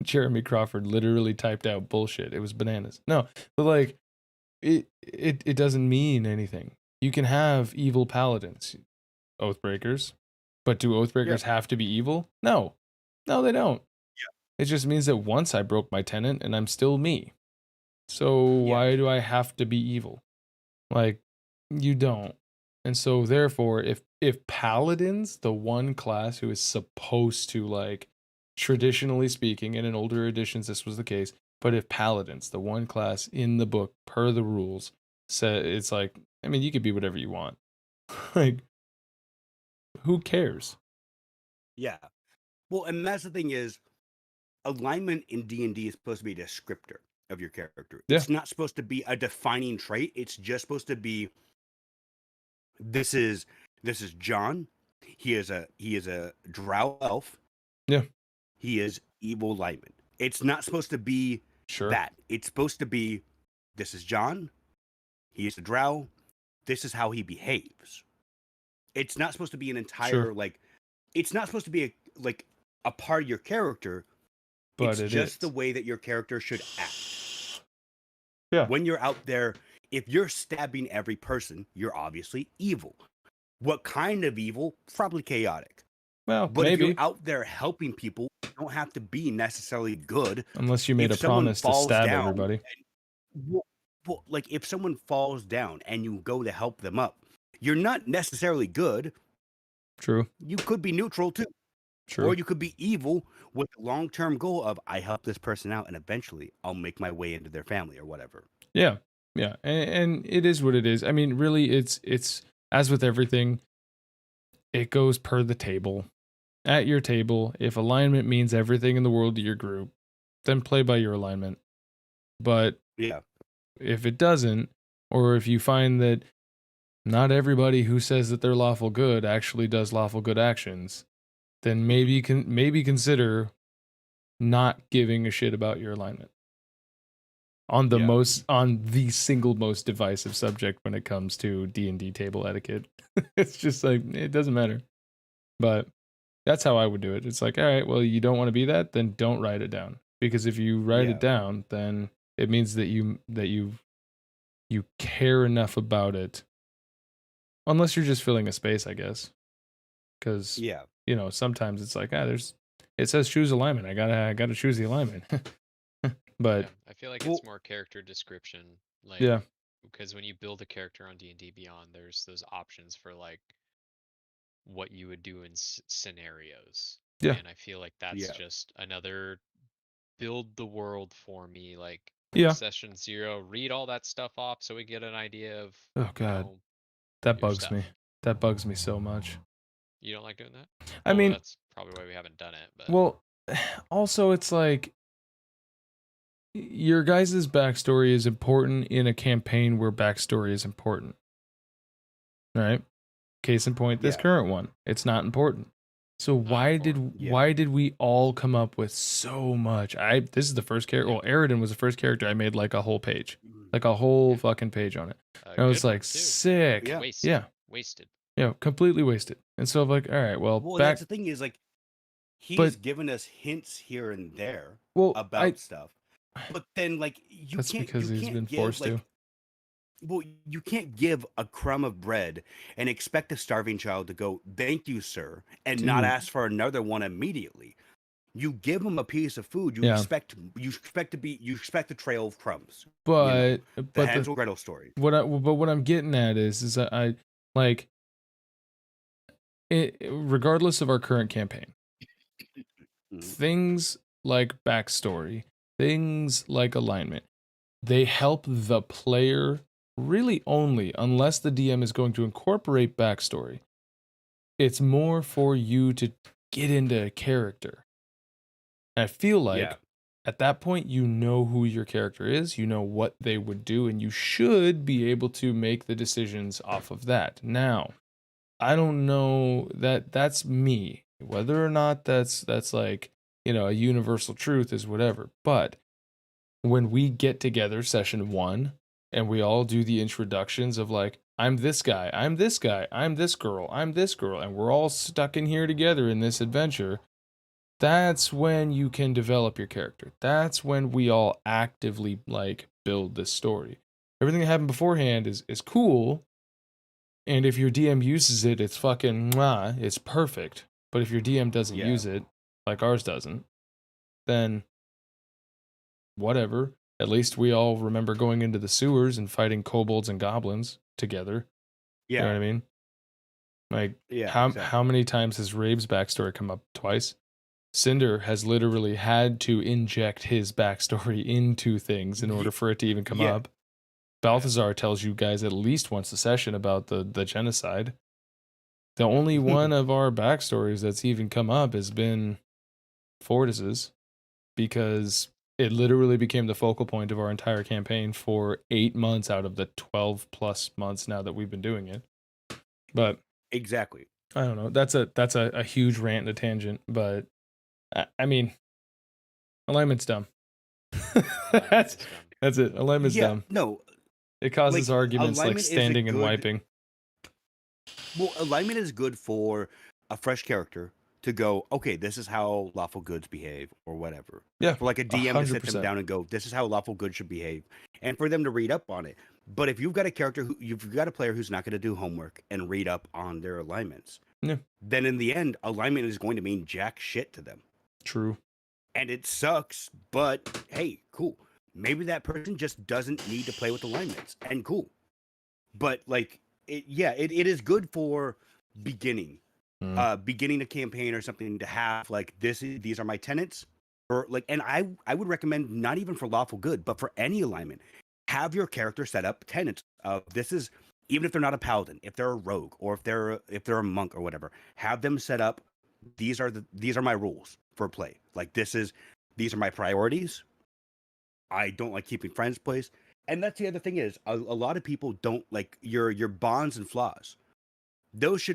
Jeremy Crawford literally typed out bullshit. It was bananas. No, but like it doesn't mean anything. You can have evil paladins, oathbreakers, but do Yeah. oathbreakers have to be evil? No, no, they don't. It just means that once I broke my tenant and I'm still me. So Yeah. why do I have to be evil? Like, you don't. And so therefore, if paladins, the one class who is supposed to, like, traditionally speaking, and in older editions this was the case, but if paladins, the one class in the book per the rules, said it's like, I mean, you could be whatever you want. Like, who cares? Yeah. Well, and that's the thing is alignment in D&D is supposed to be a descriptor of your character. Yeah. It's not supposed to be a defining trait. It's just supposed to be this is John. He is a drow elf. Yeah. He is evil lineman. It's not supposed to be Sure. that. It's supposed to be this is John. He is a drow. This is how he behaves. It's not supposed to be an entire Sure. like it's not supposed to be a part of your character. But it's just the way that your character should act. Yeah. When you're out there, if you're stabbing every person, you're obviously evil. What kind of evil? Probably chaotic. Well, But if maybe. you're out there helping people, you don't have to be necessarily good. Unless you made If a someone promise to falls stab down, everybody. Well, like if someone falls down and you go to help them up, you're not necessarily good. True. You could be neutral too. True. Or you could be evil with the long-term goal of I help this person out and eventually I'll make my way into their family or whatever. Yeah. Yeah. And it is what it is. I mean, really, it's as with everything, it goes per the table. At your table, if alignment means everything in the world to your group, then play by your alignment. But Yeah. if it doesn't, or if you find that not everybody who says that they're lawful good actually does lawful good actions, then maybe consider not giving a shit about your alignment. On the single most divisive subject when it comes to D&D table etiquette. It's just like it doesn't matter. But that's how I would do it. It's like, all right, well, you don't want to be that, then don't write it down. Because if you write it down, then it means that you care enough about it. Unless you're just filling a space, I guess. Because you know, sometimes it's like, it says choose alignment. I gotta choose the alignment. But Yeah, I feel like Well, it's more character description, like yeah, because when you build a character on D&D Beyond, there's those options for like what you would do in scenarios. yeah, And I feel like that's yeah. just another build the world for me, like yeah. session 0, read all that stuff off so we get an idea of, Oh you God, know, that your bugs stuff. me. That bugs me so much. You don't like doing that? I Well, mean, that's probably why we haven't done it, but well, also it's like your guys' backstory is important in a campaign where backstory is important, right? Case in point, this Yeah. current one, it's not important. So not important. Yeah. why did we all come up with so much? This is the first character. Yeah. Well, Aridin was the first character I made like a whole page, Mhm. like a whole Yeah. fucking page on it. A And I was good one like, too. sick. Yeah. Yeah, Wasted. yeah, completely wasted. And so I'm like, all right, well, Well, and that's back, the thing is like but he's given us hints here and there well, about stuff, but then like that's because you he's been can't give forced to. like well you can't give a crumb of bread and expect a starving child to go thank you sir and not Dude, ask for another one immediately. You give them a piece of food, yeah, you expect a trail of crumbs. You know, but the the Hansel Gretel story. what I'm getting at is that I like it, regardless of our current campaign, Mhm. things like backstory, things like alignment, they help the player really only unless the DM is going to incorporate backstory. It's more for you to get into character. And I feel Yeah, like at that point, you know who your character is, you know what they would do, and you should be able to make the decisions off of that. Now, I don't know that that's me. Whether or not that's like, a universal truth is whatever. But when we get together session 1 and we all do the introductions of like I'm this guy, I'm this guy, I'm this girl, I'm this girl, and we're all stuck in here together in this adventure, that's when you can develop your character. That's when we all actively like build this story. Everything that happened beforehand is cool, and if your DM uses it, it's fucking mwah, it's perfect. But if your DM doesn't yeah. use it, like ours doesn't, then whatever. At least we all remember going into the sewers and fighting kobolds and goblins together. You know Yeah, what I mean? Like yeah, how exactly. many times has Rabe's backstory come up? Twice. Cinder has literally had to inject his backstory into things in order for it to even come Yeah. up. Balthazar tells you guys at least once a session about the genocide. The only one of our backstories that's even come up has been Fortis's, because it literally became the focal point of our entire campaign for 8 months out of the 12 plus months now that we've been doing it. But Exactly. I don't know. That's a huge rant and a tangent, but I mean, alignment's dumb. that's Alignment is dumb. that's it. Alignment's Yeah, dumb. no, It causes like arguments like alignment is a standing and good wiping. well, alignment is good for a fresh character to go, okay, this is how lawful goods behave, or whatever. Yeah, For like a a DM to hundred sit them percent. down and go, this is how lawful goods should behave, and for them to read up on it. But if you've got a character you've got a player who's not going to do homework and read up on their alignments, Yeah, then in the end, alignment is going to mean jack shit to them. true. And it sucks, but hey, cool. Maybe that person just doesn't need to play with alignments, and cool. But like, it is good for beginning, Mm. beginning a campaign or something to have like these are my tenants, or like, and I would recommend not even for lawful good, but for any alignment, have your character set up tenants of this is even if they're not a paladin, if they're a rogue, or if they're a monk or whatever, have them set up. These are my rules for play. Like these are my priorities. I don't like keeping friends place. And that's the other thing is a lot of people don't like your bonds and flaws. Those are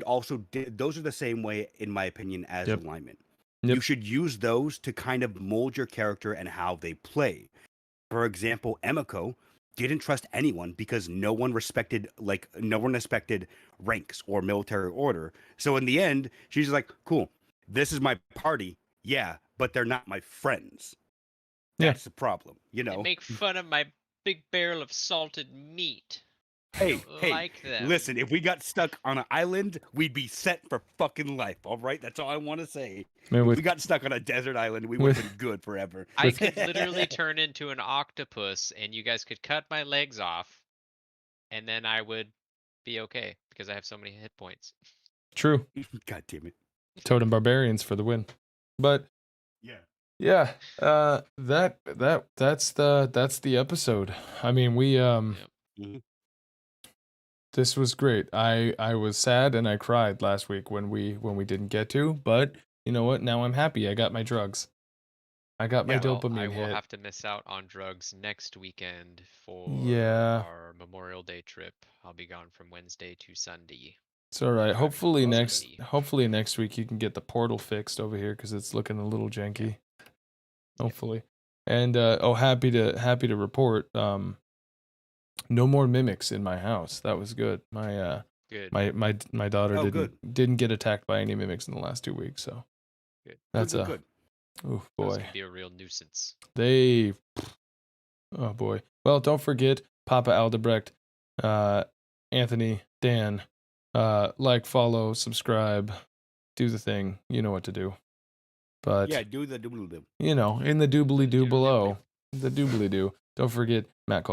the same way in my opinion as Yep. alignment. You Yep. should use those to kind of mold your character and how they play. For example, Emiko didn't trust anyone because no one respected ranks or military order. So in the end, she's like, "Cool, this is my party, yeah, but they're not my friends." Yeah. That's the problem, you They know. make fun of my big barrel of salted meat. I Hey, don't hey, like them. listen, if we got stuck on an island, we'd be set for fucking life, all right? That's all I want to say. Man, If with we got stuck on a desert island, we would have with been good forever. I could literally turn into an octopus and you guys could cut my legs off and then I would be okay because I have so many hit points. true God damn it. totem barbarians for the win. But Yeah. yeah, that's the episode. I mean, we Yep. Mhm. this was great. I was sad and I cried last week when we didn't get to, but you know what? Now I'm happy. I got my drugs. I got my Yeah. Well, I dopamine will hit. have to miss out on drugs next weekend for Yeah, our Memorial Day trip. I'll be gone from Wednesday to Sunday. it's all right. Driving Hopefully around next Sunday. hopefully next week you can get the portal fixed over here because it's looking a little janky. Hopefully. And happy to report no more mimics in my house. That was good. Good. My daughter Oh, didn't get attacked by any mimics in the last 2 weeks, so Good. that's Good, a good. oof That was boy. gonna be a real nuisance. They oh boy. Well, don't forget Papa Aldebrecht, Anthony, Dan, like, follow, subscribe, do the thing. You know what to do. But Yeah, do the doodle doo. in the doobly doo Doodly-doo. below, the doobly doo. Don't forget Matt Cole.